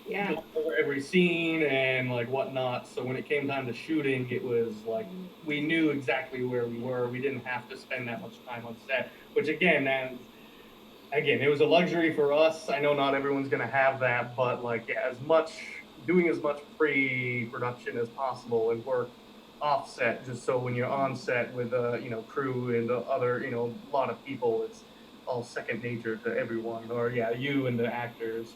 yeah. over every scene and like whatnot. So when it came time to shooting, it was like we knew exactly where we were. We didn't have to spend that much time on set, which again, it was a luxury for us. I know not everyone's gonna have that, but like yeah, doing as much pre-production as possible and work offset, just so when you're on set with crew and other a lot of people, it's all second nature to everyone. Or yeah, you and the actors.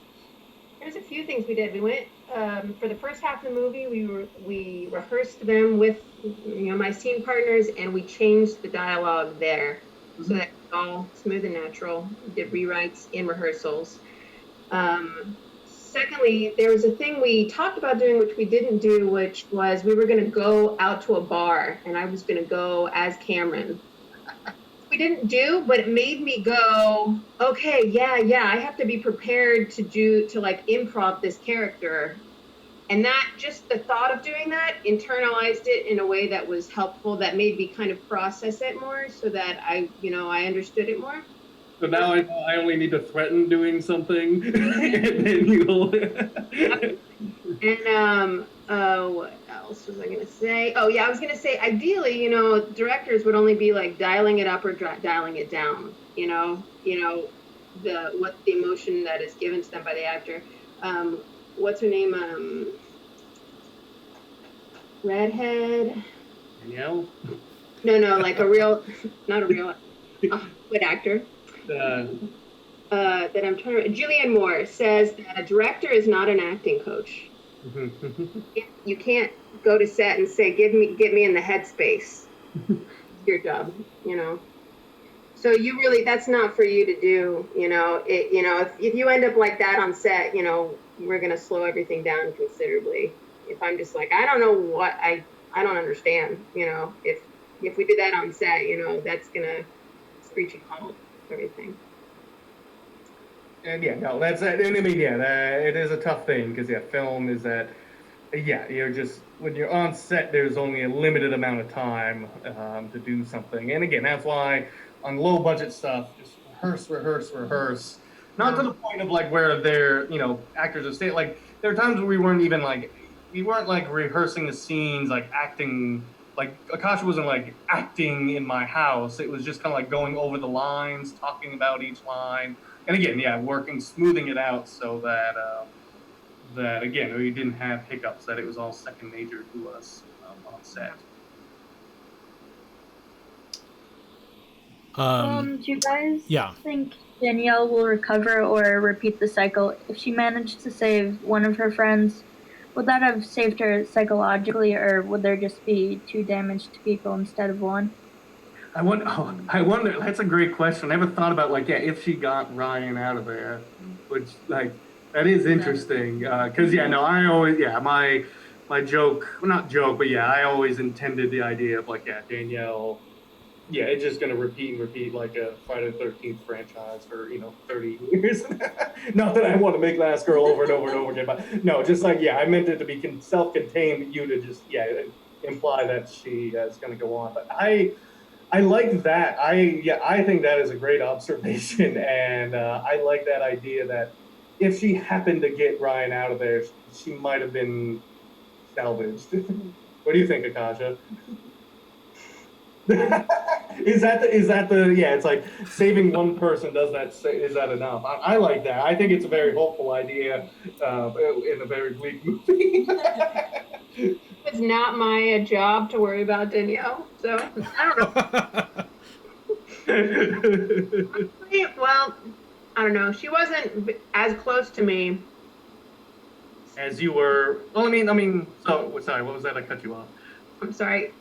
There's a few things we did. We went for the first half of the movie. We rehearsed them with my scene partners, and we changed the dialogue there so that it's all smooth and natural. We did rewrites in rehearsals. Secondly, there was a thing we talked about doing, which we didn't do, which was we were going to go out to a bar, and I was going to go as Cameron. We didn't do, but it made me go, okay, yeah, I have to be prepared to like improv this character. And that, just the thought of doing that, internalized it in a way that was helpful, that made me kind of process it more so that I understood it more. So now I only need to threaten doing something, and then you'll. And what else was I going to say? Oh yeah, I was going to say ideally, directors would only be like dialing it up or dialing it down. The emotion that is given to them by the actor. What's her name? Redhead. Danielle? No, like not a real, good actor. That I'm trying to. Julianne Moore says that a director is not an acting coach. You can't go to set and say, get me in the headspace. It's your job, So that's not for you to do, if you end up like that on set, we're going to slow everything down considerably. If I'm just like, I don't know what, I don't understand, if we do that on set, that's going to screech and halt everything. And yeah, no, that's it. And I mean, yeah, it is a tough thing because film is that, yeah, you're just when you're on set, there's only a limited amount of time to do something. And again, that's why on low budget stuff, just rehearse. Not to the point of like where they're actors are stay like there are times where we weren't like rehearsing the scenes like acting. Like Akasha wasn't like acting in my house. It was just kind of like going over the lines, talking about each line. And again, yeah, smoothing it out so that again we didn't have hiccups. That it was all second nature to us on set. Do you guys Yeah. think Danielle will recover or repeat the cycle? If she managed to save one of her friends, would that have saved her psychologically, or would there just be two damaged people instead of one? I wonder. That's a great question. I never thought about like, yeah, if she got Ryan out of there, which like that is interesting. Because yeah, no, I always my joke, well, not joke, but yeah, I always intended the idea of like, yeah, Danielle. Yeah, it's just gonna repeat and repeat like a Friday the 13th franchise for 30 years. Not that I want to make Last Girl over and over and over again, but no, just like yeah, I meant it to be self-contained. You to just imply that she is gonna go on, but I like that. I think that is a great observation, and I like that idea that if she happened to get Ryan out of there, she might have been salvaged. What do you think, Akasha? Is that the yeah? It's like saving one person. Is that enough? I like that. I think it's a very hopeful idea in a very bleak movie. It's not my job to worry about Danielle, so I don't know. Well, I don't know. She wasn't as close to me As you were. Well, I mean. So sorry. What was that? I cut you off. I'm sorry.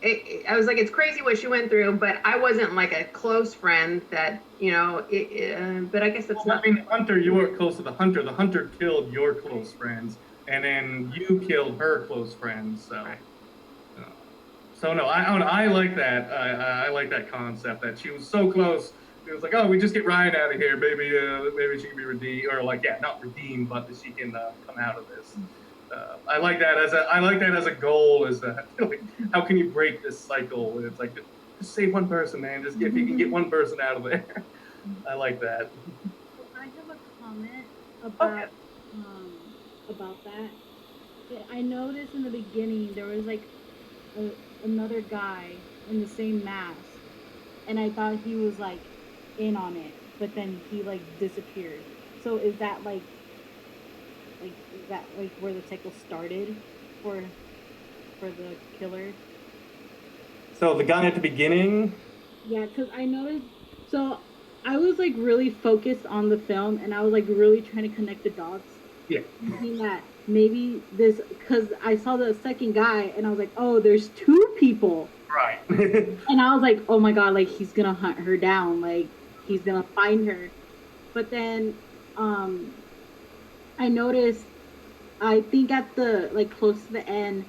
I was like, it's crazy what she went through, but I wasn't like a close friend that, but I guess that's not. I mean, Hunter, you weren't close to the Hunter. The Hunter killed your close friends, and then you killed her close friends. So no, I like that. I like that concept that she was so close. It was like, oh, we just get Ryan out of here. Maybe she can be redeemed, or like, yeah, not redeemed, but she can come out of this. I like that as a goal. Is that how can you break this cycle? And it's like just save one person, man. Just if you can get one person out of there. I like that. I have a comment about that. I noticed in the beginning there was like another guy in the same mask, and I thought he was like in on it, but then he like disappeared. So is that like where the cycle started for the killer? So the guy at the beginning. Yeah, because I noticed. So I was like really focused on the film, and I was like really trying to connect the dots. Yeah. Thinking that maybe this, because I saw the second guy, and I was like, oh, there's two people. Right. And I was like, oh my god, like he's gonna hunt her down, like he's gonna find her. But then, I noticed. I think at the like close to the end,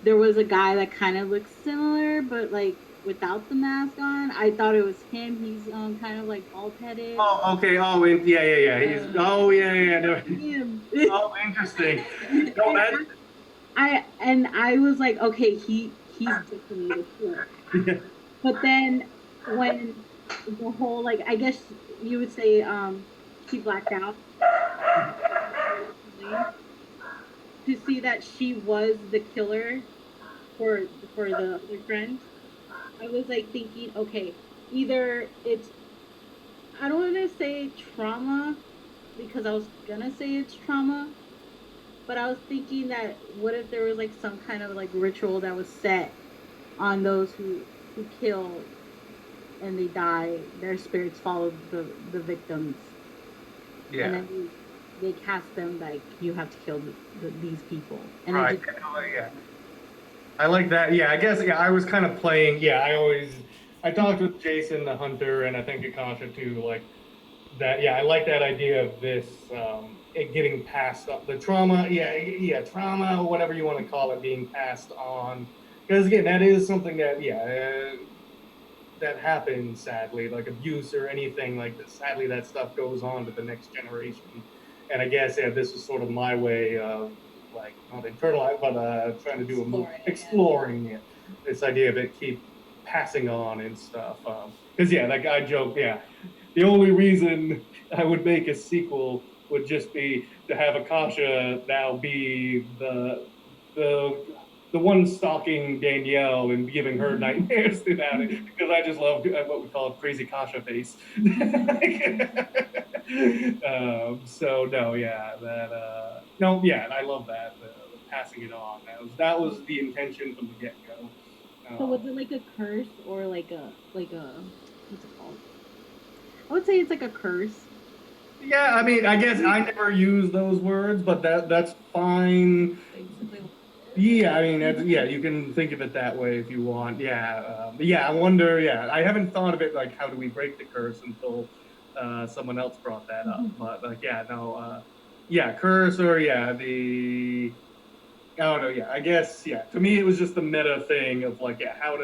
there was a guy that kind of looked similar, but like without the mask on. I thought it was him. He's kind of like bald headed. Oh, okay. Oh, yeah. He's No. Him. Oh, interesting. No, I was like, okay, he's definitely the killer. But then when the whole like, I guess you would say she blacked out. To see that she was the killer for the other friend, I was like thinking, okay, either it's, I don't want to say trauma, because I was gonna say it's trauma, but I was thinking that what if there was like some kind of like ritual that was set on those who kill and they die, their spirits follow the victims. Yeah. And then they cast them like, you have to kill these people. And right. Yeah. I like that. Yeah, I guess. Yeah, I was kind of playing. Yeah, I talked with Jason the Hunter, and I think Akasha too. Like that. Yeah, I like that idea of this it getting passed up the trauma. Yeah, trauma, or whatever you want to call it, being passed on. Because again, that is something that that happens sadly, like abuse or anything like this. Sadly, that stuff goes on to the next generation. And I guess this is sort of my way of like not internalize, but trying to do exploring it. This idea of it keep passing on and stuff. Because like I joke, the only reason I would make a sequel would just be to have Akasha now be the one stalking Danielle and giving her nightmares throughout it, because I just love what we call crazy Kasha face. So no, and I love that the passing it on. That was the intention from the get go. So was it like a curse or like a what's it called? I would say it's like a curse. Yeah, I mean, I guess I never use those words, but that's fine. Yeah, I mean, yeah, you can think of it that way if you want. Yeah, yeah. I wonder. Yeah, I haven't thought of it like how do we break the curse until someone else brought that up. But like, yeah, no, yeah, curse or yeah, I don't know. Yeah, I guess yeah. To me, it was just the meta thing of like, yeah, how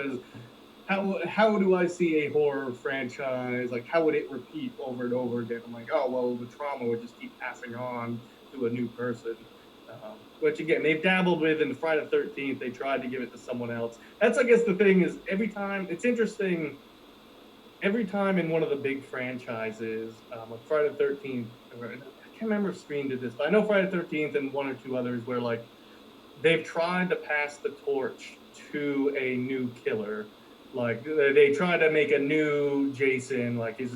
do I see a horror franchise? Like, how would it repeat over and over again? I'm like, oh well, the trauma would just keep passing on to a new person. Which again, they've dabbled with in the Friday the 13th. They tried to give it to someone else. That's, I guess, the thing is every time it's interesting. Every time in one of the big franchises, like Friday the 13th, I can't remember if Scream did this, but I know Friday the 13th and one or two others where like they've tried to pass the torch to a new killer. Like they tried to make a new Jason, like he was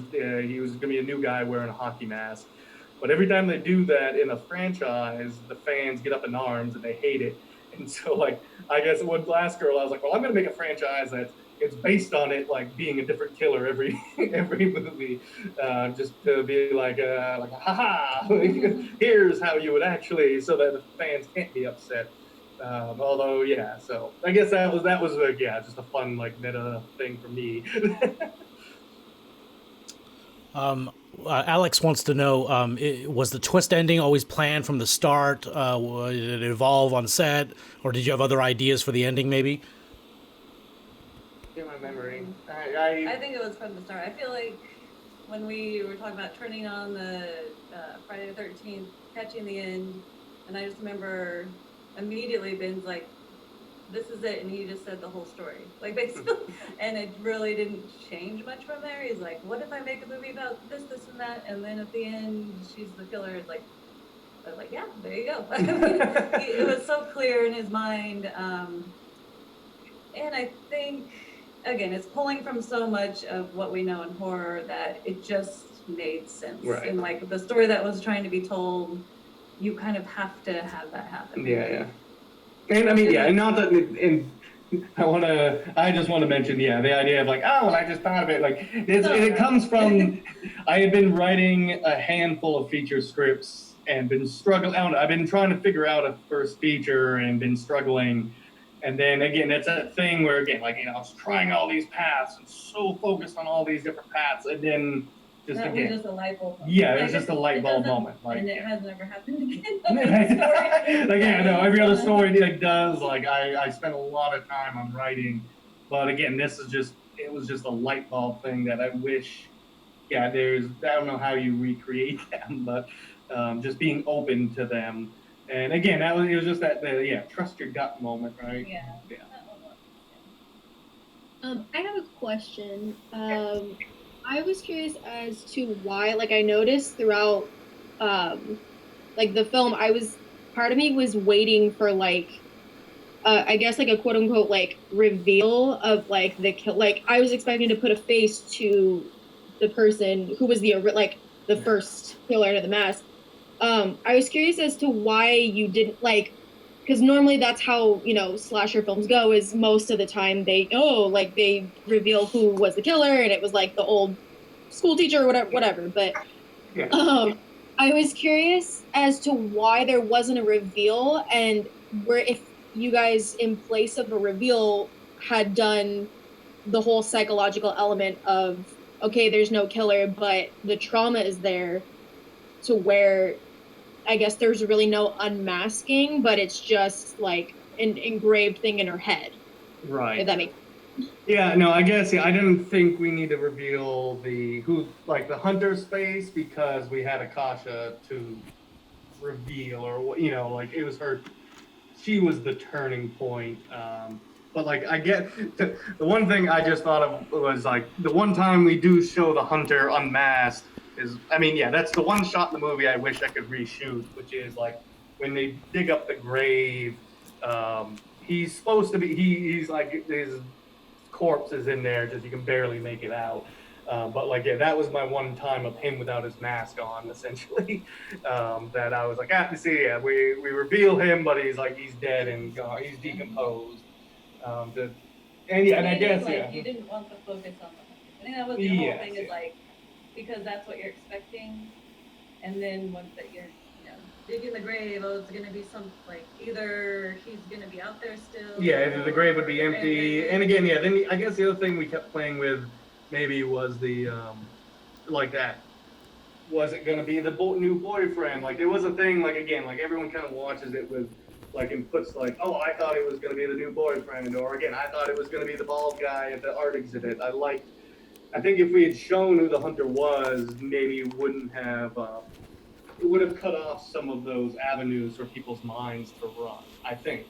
going to be a new guy wearing a hockey mask. But every time they do that in a franchise, the fans get up in arms and they hate it. And so, like, I guess with Glass Girl, I was like, well, I'm going to make a franchise that it's based on it, like being a different killer every every movie, just to be like haha, here's how you would actually, so that the fans can't be upset. Although, yeah, so I guess that was like, yeah, just a fun like meta thing for me. Alex wants to know: was the twist ending always planned from the start? Did it evolve on set, or did you have other ideas for the ending? Maybe. Get my memory. I think it was from the start. I feel like when we were talking about turning on the Friday the 13th, catching the end, and I just remember immediately Ben's like, this is it, and he just said the whole story, like basically, and it really didn't change much from there. He's like, what if I make a movie about this, this, and that, and then at the end she's the killer? It's like, I was like, yeah, there you go. I mean, it was so clear in his mind, and I think again, it's pulling from so much of what we know in horror that it just made sense. Right. And like the story that was trying to be told, you kind of have to have that happen. Yeah. And I mean, yeah, and not that, and I just want to mention, yeah, the idea of like, oh, well, I just thought of it, like, it comes from, I had been writing a handful of feature scripts and been struggling, I don't know, I've been trying to figure out a first feature and been struggling. And then again, it's that thing where, again, like, you know, I was trying all these paths and so focused on all these different paths, and then just that again, was just a light bulb moment. Yeah, it was just a light bulb moment. Like, and it has never happened again. Like, yeah, no, every other story like does. Like, I spent a lot of time on writing, but again, this is just, it was just a light bulb thing that I wish, yeah, I don't know how you recreate them, but just being open to them. And again, it was just that, trust your gut moment, right? Yeah. I have a question. I was curious as to why, like, I noticed throughout, like, the film, part of me was waiting for, like, I guess, like, a quote-unquote, like, reveal of, like, like, I was expecting to put a face to the person who was the first killer out of the mask. I was curious as to why you didn't, like, because normally that's how, you know, slasher films go, is most of the time they reveal who was the killer, and it was like the old school teacher or whatever. But I was curious as to why there wasn't a reveal, and if you guys, in place of a reveal, had done the whole psychological element of, okay, there's no killer, but the trauma is there, to where I guess there's really no unmasking, but it's just like an engraved thing in her head. Right. If that makes sense. Yeah, no, I guess, yeah, I didn't think we need to reveal the hunter's face, because we had Akasha to reveal, or, you know, like, it was she was the turning point. But like, I get, the one thing I just thought of was like, the one time we do show the hunter unmasked is, I mean, yeah, that's the one shot in the movie I wish I could reshoot, which is like when they dig up the grave. He's supposed to be, he's like, his corpse is in there, just you can barely make it out. But like, yeah, that was my one time of him without his mask on, essentially. That I was like, we reveal him, but he's dead and he's decomposed. And I guess, like, you didn't want the focus on the hunter. I think that was the whole thing, is like, because that's what you're expecting, and then once that you're digging the grave, it's gonna be some like either he's gonna be out there still. Yeah, either the grave would be empty, and again, yeah. Then I guess the other thing we kept playing with maybe was the like that. Was it gonna be the new boyfriend? Like there was a thing. Like again, like everyone kind of watches it with like inputs like, oh, I thought it was gonna be the new boyfriend, or again, I thought it was gonna be the bald guy at the art exhibit. I think if we had shown who the hunter was, maybe it wouldn't have. It would have cut off some of those avenues for people's minds to run. I think.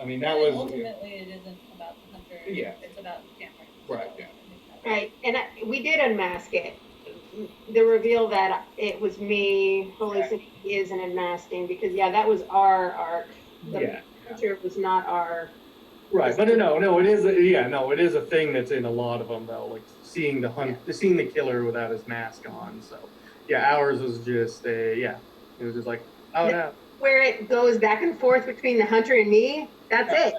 I mean, that was ultimately it isn't about the hunter. Yeah. It's about Cameron. Right. Yeah. Right, and we did unmask it. The reveal that it was me hallucinating is an unmasking because that was our arc. The hunter was not our. Right, but no, it is. It is a thing that's in a lot of them though. Like seeing seeing the killer without his mask on. So. Yeah, ours was just it was just like, oh no. Where it goes back and forth between the hunter and me, that's it.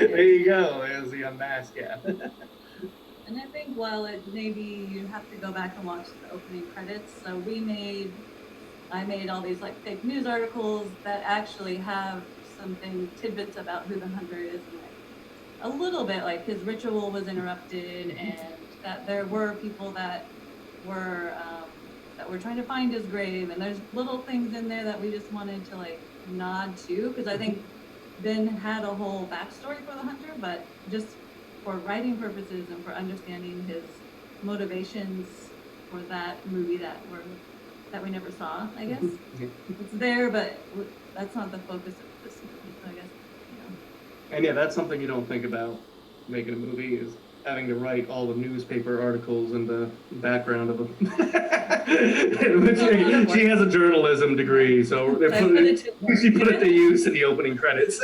There you go, there's the unmasked, yeah. And I think while maybe you have to go back and watch the opening credits, so I made all these like fake news articles that actually have tidbits about who the hunter is, and like a little bit like his ritual was interrupted, and that there were people that were trying to find his grave, and there's little things in there that we just wanted to like nod to, because I think Ben had a whole backstory for the hunter, but just for writing purposes and for understanding his motivations for that movie that we never saw, I guess. It's there, but that's not the focus of this movie, so I guess, And yeah, that's something you don't think about making a movie, is having to write all the newspaper articles in the background of them. She has a journalism degree, so she put it to use in the opening credits.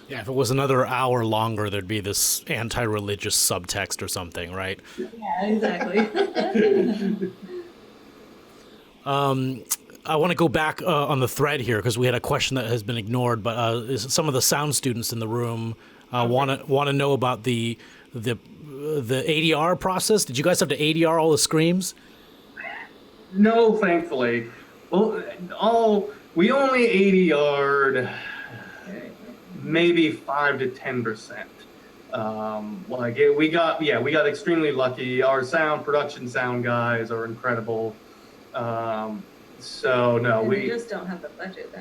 Yeah, if it was another hour longer, there'd be this anti-religious subtext or something, right? Yeah, exactly. I want to go back on the thread here because we had a question that has been ignored, but some of the sound students in the room want to know about the ADR process. Did you guys have to ADR all the screams? No, thankfully. Well, we only ADR'd maybe 5 to 10%. We got extremely lucky. Our production sound guys are incredible. So no, we just don't have the budget.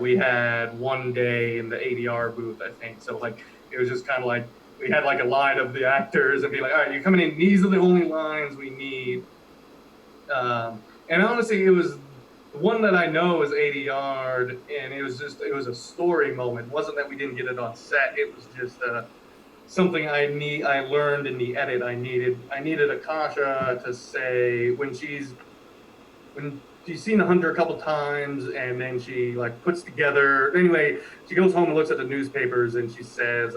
We had one day in the ADR booth, I think. So like, it was just kind of like, we had like a line of the actors and be like, all right, you're coming in. These are the only lines we need. And honestly, it was the one that I know was ADR'd, and it was a story moment. It wasn't that we didn't get it on set. It was just something I learned in the edit. I needed Akasha to say when she's seen the hunter a couple times, and then she like puts together. Anyway, she goes home and looks at the newspapers, and she says,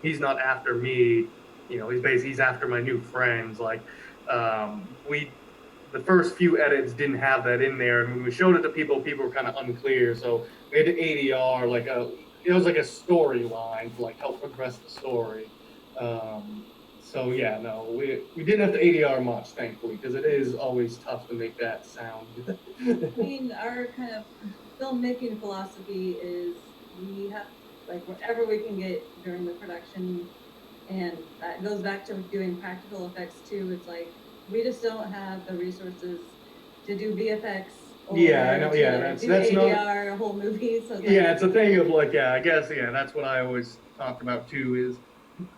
"He's not after me. He's after my new friends." Like, the first few edits didn't have that in there, and when we showed it to people were kind of unclear. So we had to ADR it was like a storyline to like help progress the story. So yeah, no, we didn't have to ADR much, thankfully, because it is always tough to make that sound. I mean, our kind of filmmaking philosophy is we have like whatever we can get during the production, and that goes back to doing practical effects too. It's like we just don't have the resources to do VFX. Or that's ADR a whole movie. So it's a thing of like, I guess, that's what I always talk about too, is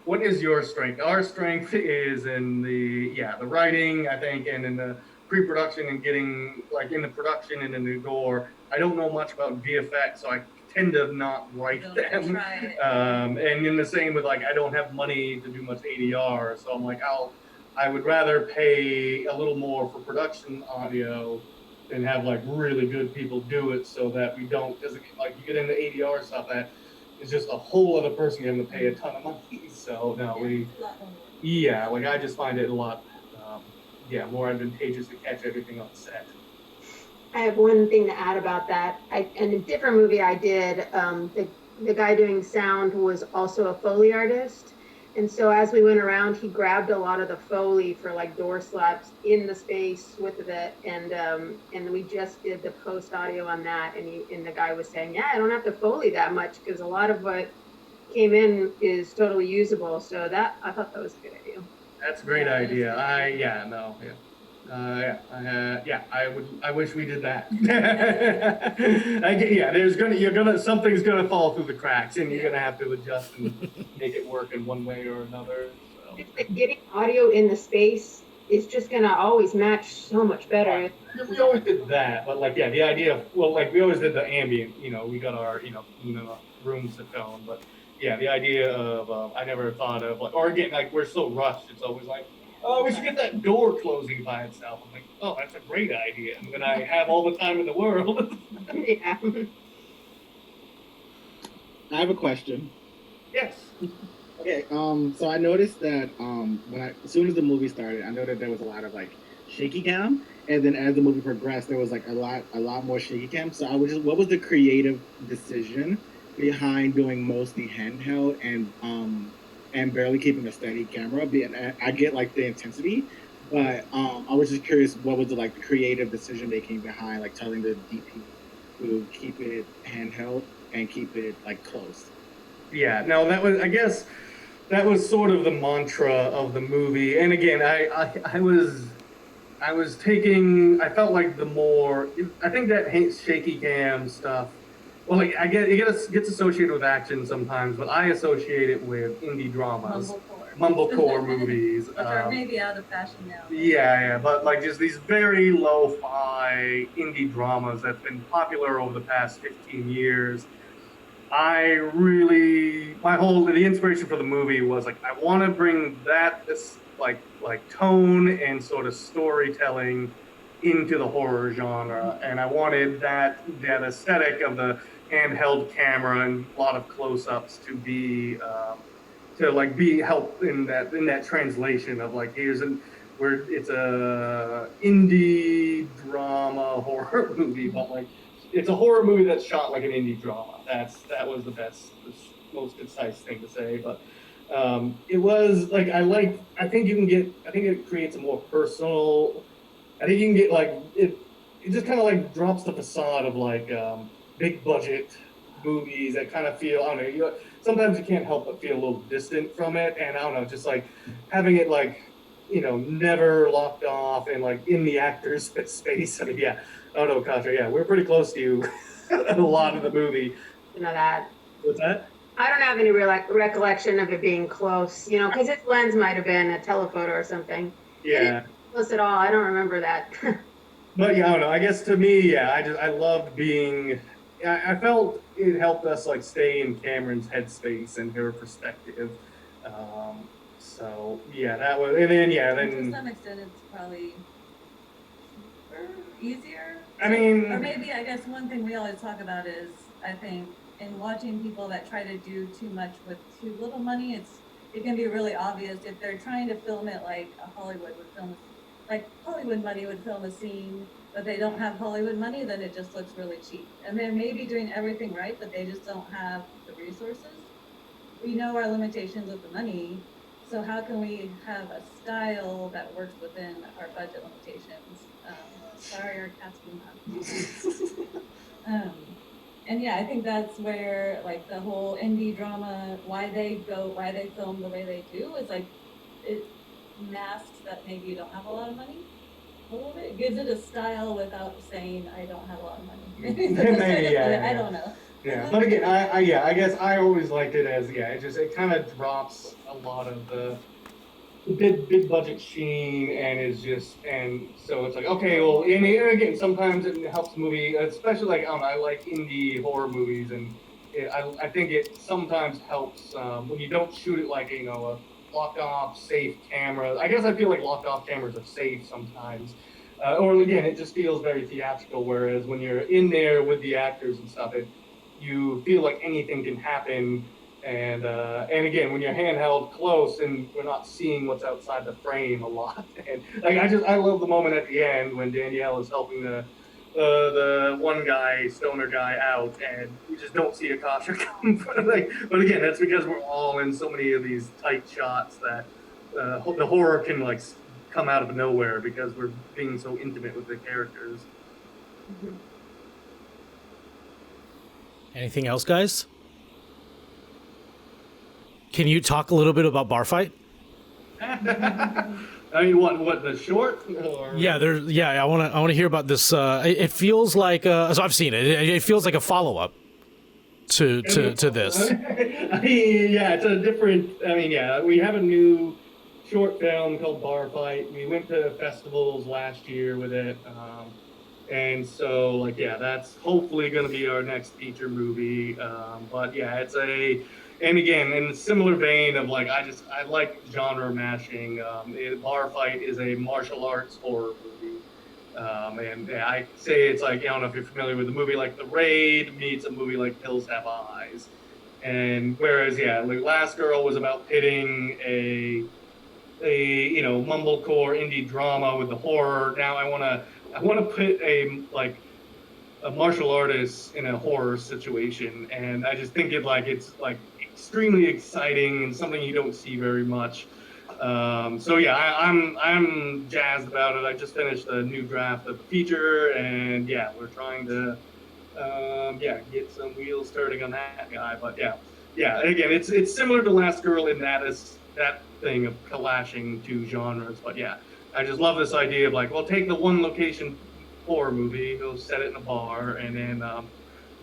what is your strength? Our strength is in the writing, I think, and in the pre-production and getting like in the production and in the gore. I don't know much about VFX, so I tend to not write them. And in the same with like, I don't have money to do much ADR, so I'm like, I would rather pay a little more for production audio and have like really good people do it, so that we don't, because like you get into ADR stuff that is just a whole other person having to pay a ton of money. So no, I just find it a lot more advantageous to catch everything on set. I have one thing to add about that. In a different movie I did, the guy doing sound was also a Foley artist. And so as we went around, he grabbed a lot of the Foley for like door slaps in the space with it, and we just did the post audio on that, and the guy was saying, yeah, I don't have to Foley that much because a lot of what came in is totally usable. So that I thought that was a good idea. That's a great idea. I wish we did that. Something's gonna fall through the cracks, and you're gonna have to adjust and make it work in one way or another. So. Getting audio in the space is just gonna always match so much better. We always did that, but like, yeah, the idea of, well, like we always did the ambient. We got our rooms to film, but. Yeah, the idea of I never thought of like, or again, like we're so rushed. It's always like, oh, we should get that door closing by itself. I'm like, oh, that's a great idea. And then I have all the time in the world. Yeah. I have a question. Yes. Okay. So I noticed that as soon as the movie started, I noticed there was a lot of like shaky cam, and then as the movie progressed, there was like a lot more shaky cam. So what was the creative decision behind doing mostly handheld and barely keeping a steady camera? I get like the intensity, but I was just curious, what was the creative decision making behind like telling the DP to keep it handheld and keep it like close? Yeah, no, I guess that was sort of the mantra of the movie. And again, I felt like I think that shaky cam stuff. Well, like it gets associated with action sometimes, but I associate it with indie dramas, mumblecore movies, which are maybe out of fashion now. Yeah, but like just these very lo-fi indie dramas that's been popular over the past 15 years. The inspiration for the movie was like I want to bring this tone and sort of storytelling into the horror genre, and I wanted that aesthetic of the handheld camera and a lot of close-ups to be help in that translation of like it's a indie drama horror movie, but like it's a horror movie that's shot like an indie drama. That was the most concise thing to say, but it was like I think it creates a more personal. I think you can get like it just kind of like drops the facade of like big budget movies that kind of feel, I don't know, sometimes you can't help but feel a little distant from it, and I don't know, just like having it like never locked off and like in the actor's space. I mean, yeah, I don't know, Akasha, yeah, we're pretty close to you a lot of the movie. That. What's that? I don't have any recollection of it being close, because its lens might have been a telephoto or something. Yeah. Close at all. I don't remember that. But yeah, I don't know. I guess to me, yeah, I loved being. I felt it helped us like stay in Cameron's headspace and her perspective. So yeah, that was, and then to some extent, it's probably easier. I mean, or maybe I guess one thing we always talk about is I think in watching people that try to do too much with too little money, it can be really obvious if they're trying to film it like Hollywood money would film a scene, but they don't have Hollywood money, then it just looks really cheap. And they may be doing everything right, but they just don't have the resources. We know our limitations with the money, so how can we have a style that works within our budget limitations? Sorry, our cat's being loud. And yeah, I think that's where like the whole indie drama, why they film the way they do is like it masks that maybe you don't have a lot of money. A little bit. It gives it a style without saying I don't have a lot of money. I don't know. Yeah, but again, I guess I always liked it as it kind of drops a lot of the big budget sheen, and so it's like, okay, well, and again, sometimes it helps the movie, especially like I like indie horror movies, and I think it sometimes helps when you don't shoot it like a locked off safe camera. I guess I feel like locked off cameras are safe sometimes, or again, it just feels very theatrical. Whereas when you're in there with the actors and stuff, you feel like anything can happen. And again, when you're handheld close and we're not seeing what's outside the frame a lot, and like I love the moment at the end when Danielle is helping the the one guy, stoner guy, out, and you just don't see Akasha come. But again, that's because we're all in so many of these tight shots that the horror can like come out of nowhere because we're being so intimate with the characters. Anything else, guys? Can you talk a little bit about Bar Fight? I mean, what the short? Or... Yeah, I want to hear about this. It feels like so I've seen it. It feels like a follow up to this. I mean, yeah, it's a different. I mean, yeah, we have a new short film called Bar Fight. We went to festivals last year with it, and so like, yeah, that's hopefully going to be our next feature movie. But yeah, it's a. And again, in a similar vein of like, I like genre mashing. Bar Fight is a martial arts horror movie. And yeah, I say it's like, I don't know if you're familiar with a movie like The Raid meets a movie like Hills Have Eyes. And whereas, yeah, like Last Girl was about pitting a mumblecore indie drama with the horror. Now I want to put a martial artist in a horror situation, and I just think it's extremely exciting and something you don't see very much. So yeah, I'm jazzed about it. I just finished a new draft of the feature, and yeah, we're trying to get some wheels turning on that guy. But yeah. Again, it's similar to Last Girl in that thing of clashing two genres. But yeah, I just love this idea of like, well, take the one location horror movie, go set it in a bar, and then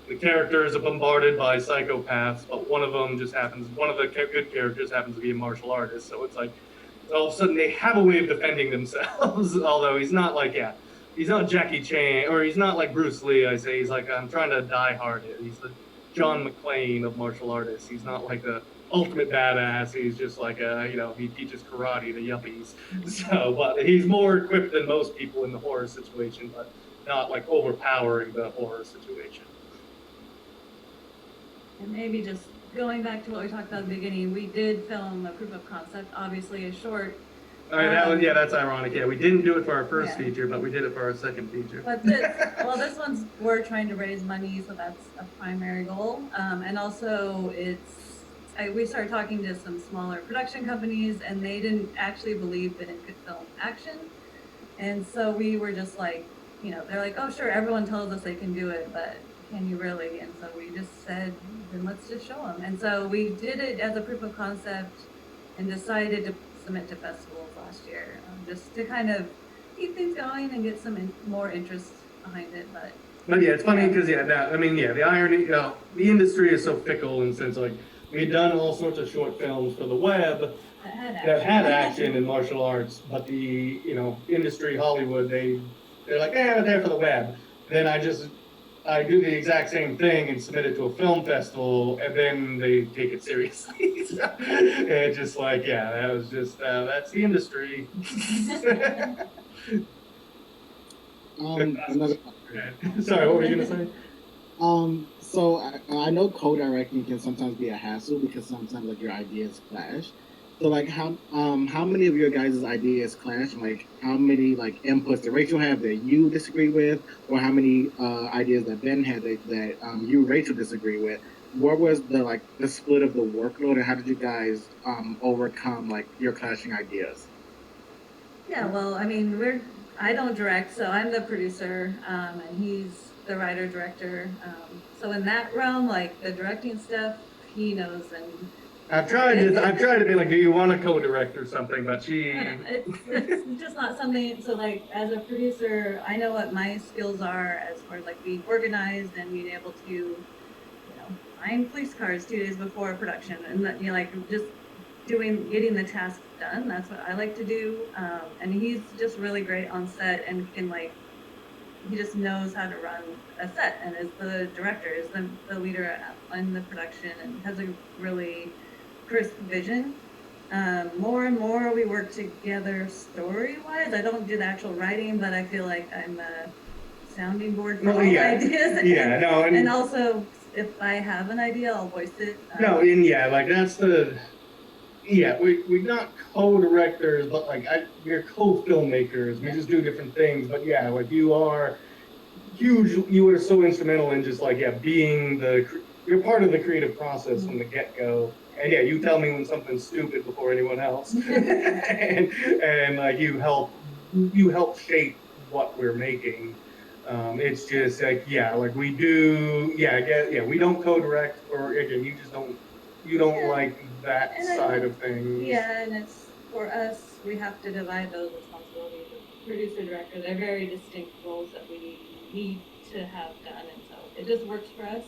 the characters are bombarded by psychopaths, but one of the good characters happens to be a martial artist. So it's like all of a sudden they have a way of defending themselves. Although he's not he's not Jackie Chan, or he's not like Bruce Lee. I say he's like, I'm trying to die hard. He's the John McClane of martial artists. He's not like the ultimate badass. He's just like he teaches karate to yuppies. So, but he's more equipped than most people in the horror situation, but not like overpowering the horror situation. And maybe just going back to what we talked about at the beginning, we did film a proof of concept, obviously a short. That's ironic. Yeah, we didn't do it for our first feature, but we did it for our second feature. But this one's, we're trying to raise money, so that's a primary goal. And also we started talking to some smaller production companies, and they didn't actually believe that it could film action. And so we were just like, they're like, oh sure, everyone tells us they can do it, but can you really? And so we just said, then let's just show them. And so we did it as a proof of concept and decided to submit to festivals last year, just to kind of keep things going and get some more interest behind it. But yeah, it's funny because the irony, the industry is so fickle in the sense like we've done all sorts of short films for the web that had action and martial arts, but the industry, Hollywood, they're like, they're for the web. Then I do the exact same thing and submit it to a film festival, and then they take it seriously. And just like, that was just that's the industry. Sorry, what were you gonna say? So I know co-directing can sometimes be a hassle because sometimes like your ideas clash. So like how many of your guys' ideas clash? Like how many like inputs did Rachel have that you disagree with, or how many ideas that Ben had that you Rachel disagree with? What was the split of the workload, and how did you guys overcome like your clashing ideas? Yeah, well, I mean, I don't direct, so I'm the producer, and he's the writer director. So in that realm, like the directing stuff, he knows. And I've tried to be like, do you want to co-direct or something? But it's just not something. So like as a producer, I know what my skills are as far as like being organized and being able to, find police cars 2 days before production, and that just getting the task done. That's what I like to do. And he's just really great on set and can he just knows how to run a set, and is the director, is the leader in the production, and has a really crisp vision. More and more we work together story-wise. I don't do the actual writing, but I feel like I'm a sounding board for all ideas. And also, if I have an idea, I'll voice it. That's the... Yeah, we're not co-directors, but we're co-filmmakers. We just do different things. But you are huge. You were so instrumental in just like being you're part of the creative process from the get go. And yeah, you tell me when something's stupid before anyone else, and like you help shape what we're making. It's just like like we do we don't co-direct, or again you don't like that side of things. Yeah, and it's for us, we have to divide those responsibilities. Producer, director, they're very distinct roles that we need to have done, and so it just works for us.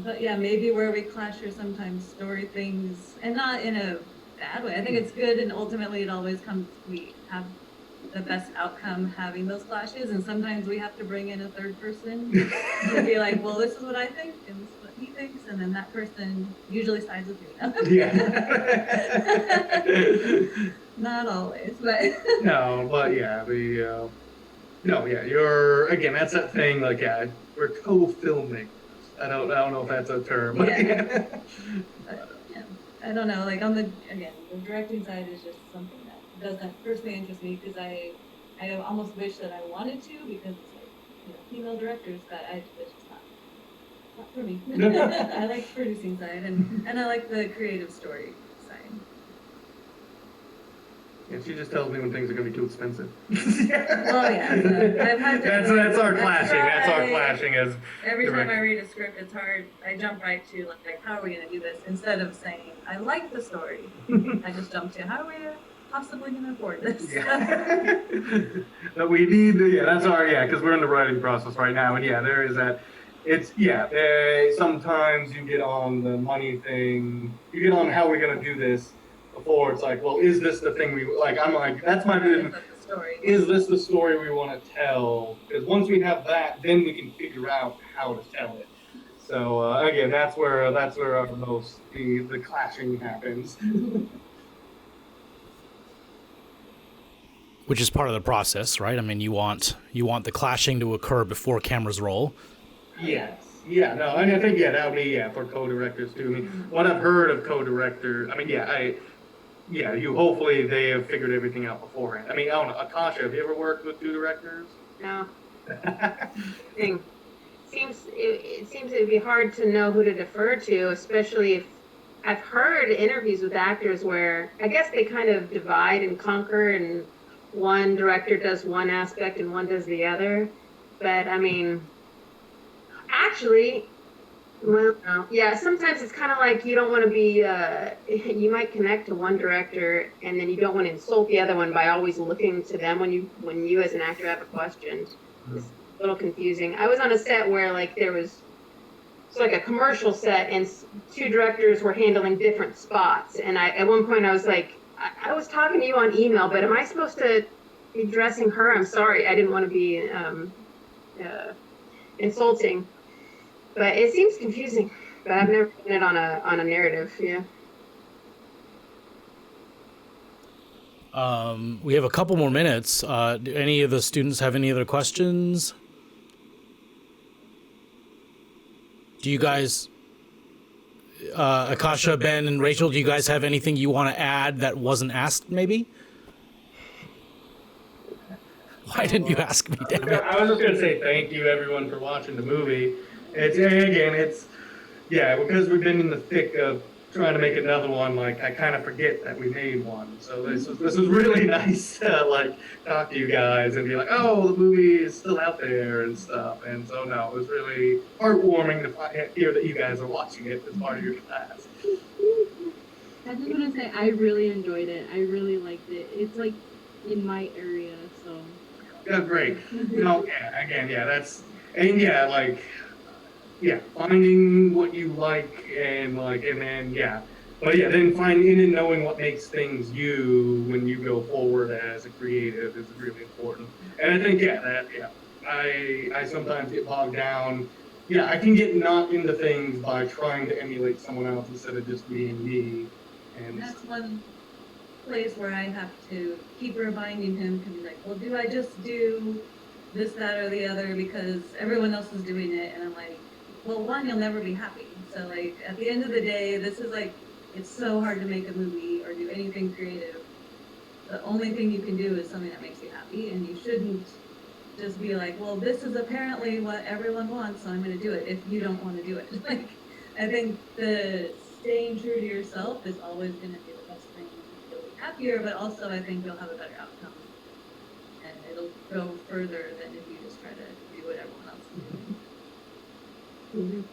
But yeah, maybe where we clash are sometimes story things, and not in a bad way. I think it's good, and ultimately it always comes, we have the best outcome having those clashes, and sometimes we have to bring in a third person to be like, well, this is what I think, and this is what he thinks, and then that person usually sides with me. Yeah. Not always, but No, but yeah, you're again. That's that thing. Like, we're co-filmmakers. I don't know if that's a term. But But, yeah, I don't know. Like the directing side is just something that doesn't personally interest me, because I almost wish that I wanted to, because it's like, female directors, that it's just not for me. I like the producing side, and I like the creative story side. Yeah, she just tells me when things are going to be too expensive. Well, yeah, I've had to, that's our clashing. That's our clashing as every time I read a script, it's hard. I jump right to like how are we going to do this, instead of saying I like the story. I just jump to how are we possibly going to afford this. Yeah. But we need that's our because we're in the writing process right now, and there is that. It's sometimes you get on the money thing. You get on how we're going to do this. Before it's like, well, is this the thing we like? I'm like, that's my vision. Is this the story we want to tell? Because once we have that, then we can figure out how to tell it. So again, that's where our most the clashing happens. Which is part of the process, right? I mean, you want the clashing to occur before cameras roll. Yes. Yeah. No. And I think that would be for co-directors too. I mean, what I've heard of co-directors. I mean, you hopefully they have figured everything out beforehand. I mean, I don't know, Akasha, have you ever worked with two directors? No. It seems it'd be hard to know who to defer to, especially if I've heard interviews with actors where I guess they kind of divide and conquer, and one director does one aspect and one does the other. But I mean, actually, well, sometimes it's kind of like you don't want to be, you might connect to one director and then you don't want to insult the other one by always looking to them when you as an actor have a question. It's a little confusing. I was on a set where like it's like a commercial set, and two directors were handling different spots. And at one point I was like, I was talking to you on email, but am I supposed to be addressing her? I'm sorry. I didn't want to be insulting. But it seems confusing. But I've never done it on a narrative. Yeah. We have a couple more minutes. Do any of the students have any other questions? Do you guys, Akasha, Ben, and Rachel, do you guys have anything you want to add that wasn't asked, maybe? Why didn't you ask me, damn it? I was just going to say thank you, everyone, for watching the movie. It's because we've been in the thick of trying to make another one. Like, I kind of forget that we made one. So this was really nice to talk to you guys and be like, oh, the movie is still out there and stuff. And so no, it was really heartwarming to hear that you guys are watching it as part of your class. I just want to say I really enjoyed it. I really liked it. It's like in my area, so. Yeah, great. Finding what you like and then finding and knowing what makes things you when you go forward as a creative is really important. And I think I sometimes get bogged down. Yeah, I can get not into things by trying to emulate someone else instead of just being me. And that's one place where I have to keep reminding him to be like, well, do I just do this, that, or the other because everyone else is doing it? And I'm like, well, one, you'll never be happy. So like at the end of the day, this is like, it's so hard to make a movie or do anything creative. The only thing you can do is something that makes you happy, and you shouldn't just be like, well, this is apparently what everyone wants, so I'm going to do it if you don't want to do it. Like, I think the staying true to yourself is always going to be the best thing. You'll be happier, but also I think you'll have a better outcome. And it'll go further than if you just try to do what everyone else is doing.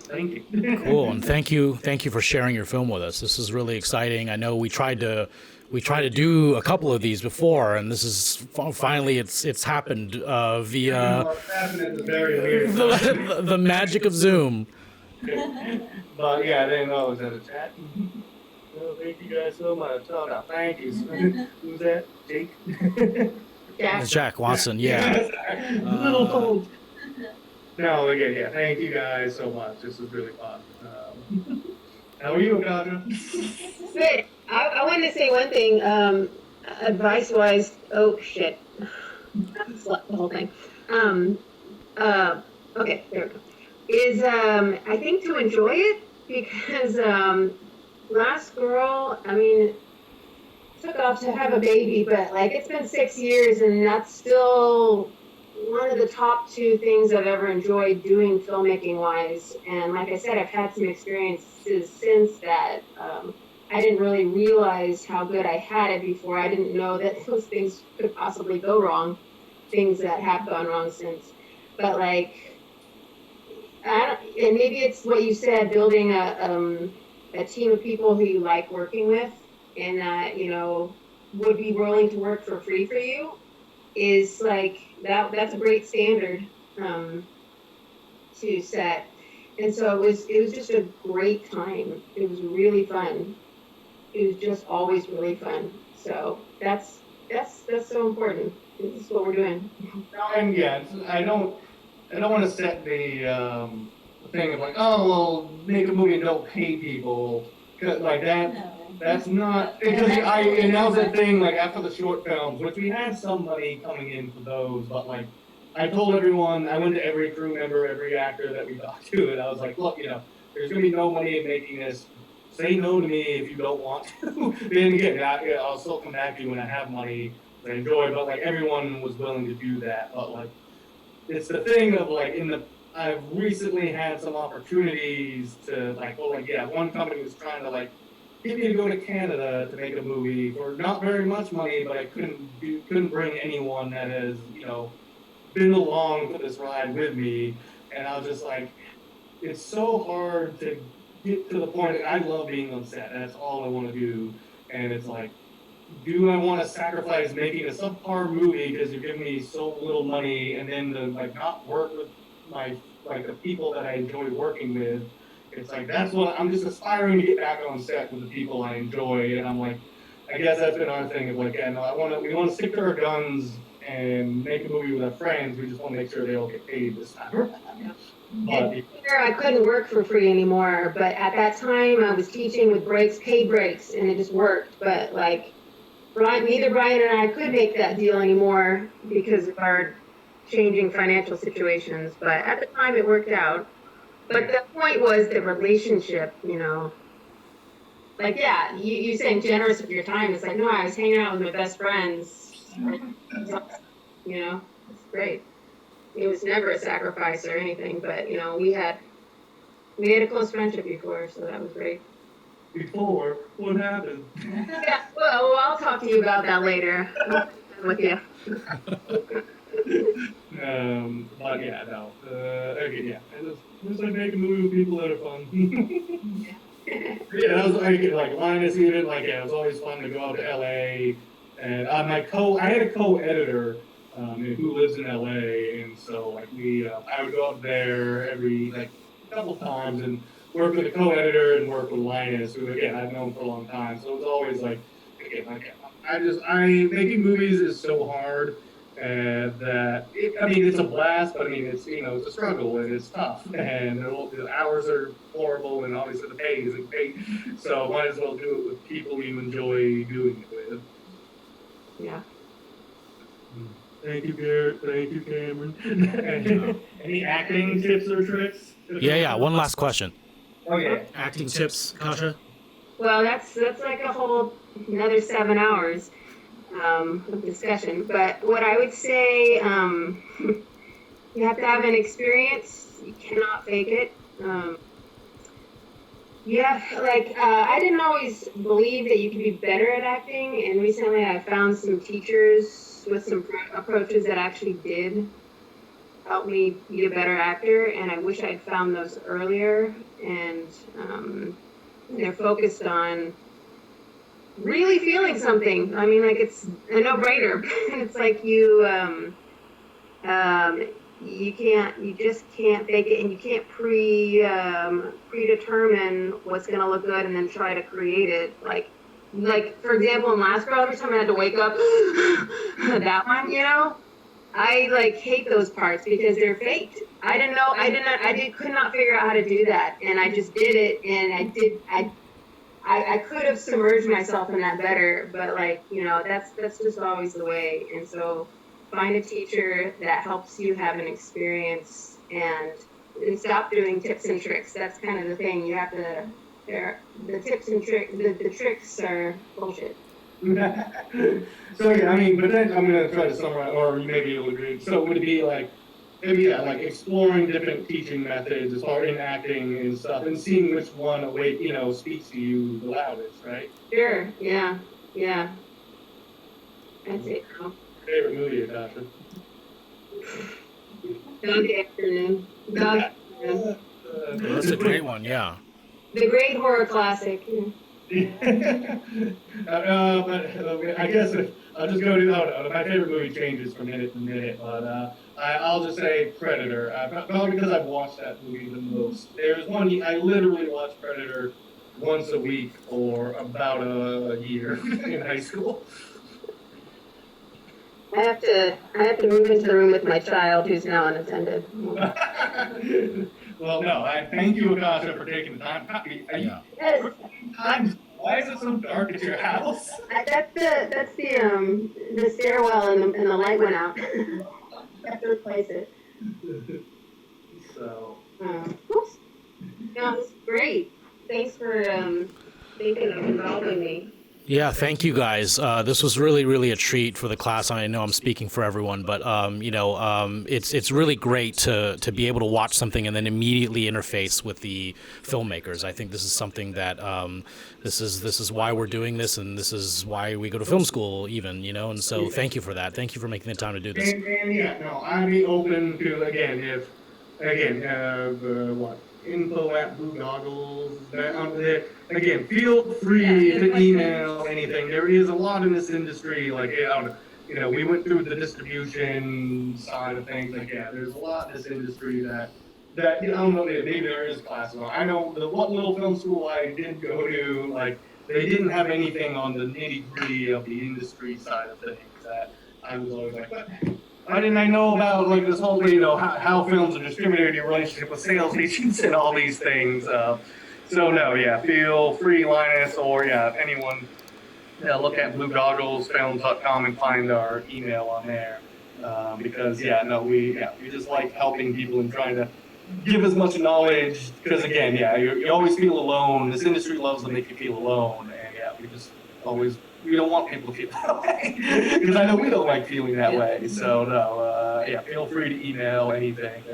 Thank you. Cool, and thank you for sharing your film with us. This is really exciting. I know we tried to do a couple of these before, and this is finally it's happened via the magic of Zoom. But yeah, I didn't know it was in the chat. Well, thank you guys so much. Oh, no, thank you. Who's that? Jake? It's Jack Watson, yeah. Little cold. No, again, yeah, thank you guys so much. This was really fun. How are you, Akasha? Good. I wanted to say one thing, advice-wise. Oh, shit. The whole thing. Okay, there we go. Is, I think to enjoy it, because last girl, I mean, took off to have a baby, but, like, it's been 6 years, and that's still one of the top 2 things I've ever enjoyed doing filmmaking-wise. And like I said, I've had some experiences since that. I didn't really realize how good I had it before. I didn't know that those things could possibly go wrong, things that have gone wrong since. But like, and maybe it's what you said, building a team of people who you like working with and that, you know, would be willing to work for free for you is like, that's a great standard to set. And so it was just a great time. It was really fun. It was just always really fun. So that's so important. This is what we're doing. And yeah, I don't want to set the thing of like, oh well, make a movie and don't pay people, cause like that. That's not because and that was the thing. Like after the short films, which we had some money coming in for those, but like I told everyone, I went to every crew member, every actor that we talked to, and I was like, look, you know, there's gonna be no money in making this. Say no to me if you don't want to. Then again, I'll still come back to you when I have money to enjoy. But like everyone was willing to do that. But like it's the thing of like I've recently had some opportunities to like, well, like yeah, one company was trying to like get me to go to Canada to make a movie for not very much money, but I couldn't bring anyone that has, you know, been along for this ride with me, and I was just like, it's so hard to get to the point that I love being on set, and that's all I want to do, and it's like, do I want to sacrifice making a subpar movie because you're giving me so little money, and then to like not work with the people that I enjoy working with? It's like, that's what I'm just aspiring to get back on set with the people I enjoy, and I'm like, I guess that's been our thing of like, yeah, no, we want to stick to our guns and make a movie with our friends. We just want to make sure they all get paid this time. But I couldn't work for free anymore, but at that time I was teaching with paid breaks, and it just worked. But like, neither Brian and I could make that deal anymore because of our changing financial situations. But at the time it worked out. But the point was the relationship, you know. Like, yeah, you saying generous with your time. It's like, no, I was hanging out with my best friends. You know, it's great. It was never a sacrifice or anything, but, you know, we had a close friendship before, so that was great. Before? What happened? Yeah, well, I'll talk to you about that later. With you. But yeah, no. Okay, yeah. Just like making a movie with people that are fun. Yeah, that was like Linus even, like, yeah, it was always fun to go out to LA. And I had a co-editor who lives in LA, and so like I would go out there every like couple times and work with a co-editor and work with Linus, who again I've known for a long time. So it was always like, again, like making movies is so hard. It's a blast, but I mean, it's, you know, it's a struggle and it's tough, and the hours are horrible, and obviously the pay isn't great. So might as well do it with people you enjoy doing it with. Yeah. Thank you, Garrett. Thank you, Cameron. Any acting tips or tricks? Yeah. One last question. Oh yeah. Acting tips, Akasha? Well, that's like a whole another 7 hours. of discussion. But what I would say, you have to have an experience. You cannot fake it. Yeah, like I didn't always believe that you could be better at acting, and recently I found some teachers with some approaches that actually did help me be a better actor, and I wish I'd found those earlier. And they're focused on really feeling something. I mean, like it's a no-brainer. It's like you just can't fake it, and you can't predetermine what's gonna look good and then try to create it. Like for example, in Last Girl, every time I had to wake up, that one, I like hate those parts because they're faked. I could not figure out how to do that, and I just did it, and I could have submerged myself in that better, but that's just always the way. And so find a teacher that helps you have an experience, and stop doing tips and tricks. That's kind of the thing. You have to. The tips and tricks. The tricks are bullshit. So yeah, I mean, but then I'm gonna try to summarize, or maybe you'll agree. So would it be like exploring different teaching methods as far in acting and stuff, and seeing which one speaks to you the loudest, right? Sure. Yeah. That's it. Favorite movie, Akasha? Dog Afternoon. That's a great one, yeah. The great horror classic. But I guess I'll just go to my favorite movie changes from minute to minute, but I'll just say Predator. Probably because I've watched that movie the most. There's one I literally watched Predator once a week for about a year in high school. I have to move into the room with my child, who's now unattended. Well, no, I thank you, Akasha, for taking the time. Yes. Why is it so dark at your house? That's the stairwell, and the light went out. I have to replace it. So. Oops. No, it's great. Thanks for thinking of involving me. Yeah, thank you guys. This was really, really a treat for the class. I know I'm speaking for everyone, but it's really great to be able to watch something and then immediately interface with the filmmakers. I think this is something that this is why we're doing this, and this is why we go to film school, even. And so thank you for that. Thank you for making the time to do this. And yeah, no, I'd be open to info at Blue Goggles. Again, feel free to email anything. There is a lot in this industry, we went through the distribution side of things. There's a lot in this industry that I don't know, maybe there is classes on. I know what little film school I did go to, they didn't have anything on the nitty-gritty of the industry side of things that I was always like, what? Why didn't I know about this whole, how films are distributed, your relationship with sales agents and all these things. So no, yeah, feel free, Linus, or anyone, look at bluegogglesfilms.com and find our email on there. Because we just like helping people and trying to give as much knowledge. Because again, you always feel alone. This industry loves to make you feel alone, and we don't want people to feel that way, because I know we don't like feeling that way. So no, feel free to email anything,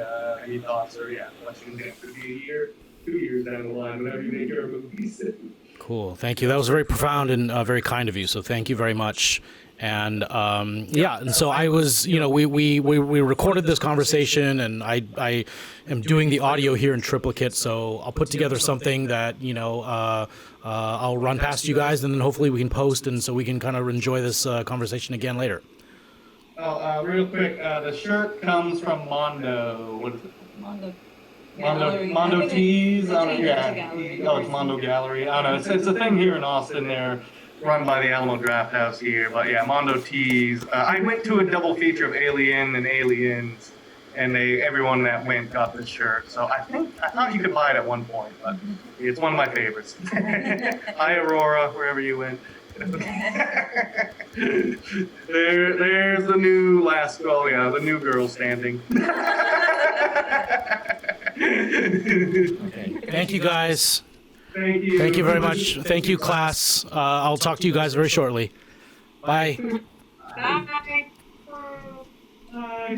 any thoughts or questions. It could be a year, 2 years down the line, whenever you make your movies. Cool, thank you. That was very profound and very kind of you. So thank you very much. And and so I was, we recorded this conversation, and I am doing the audio here in triplicate. So I'll put together something that I'll run past you guys, and then hopefully we can post, and so we can kind of enjoy this conversation again later. Oh, real quick, the shirt comes from Mondo. What is it? Mondo Tees. It's Mondo Gallery. I don't know. It's a thing here in Austin. They're run by the Alamo Draft House here, but Mondo Tees. I went to a double feature of Alien and Aliens, and everyone that went got this shirt. So I thought you could buy it at one point, but it's one of my favorites. Hi, Aurora, wherever you went. There's the new the new girl standing. Okay. Thank you, guys. Thank you. Thank you very much. Thank you, class. I'll talk to you guys very shortly. Bye. Bye. Bye.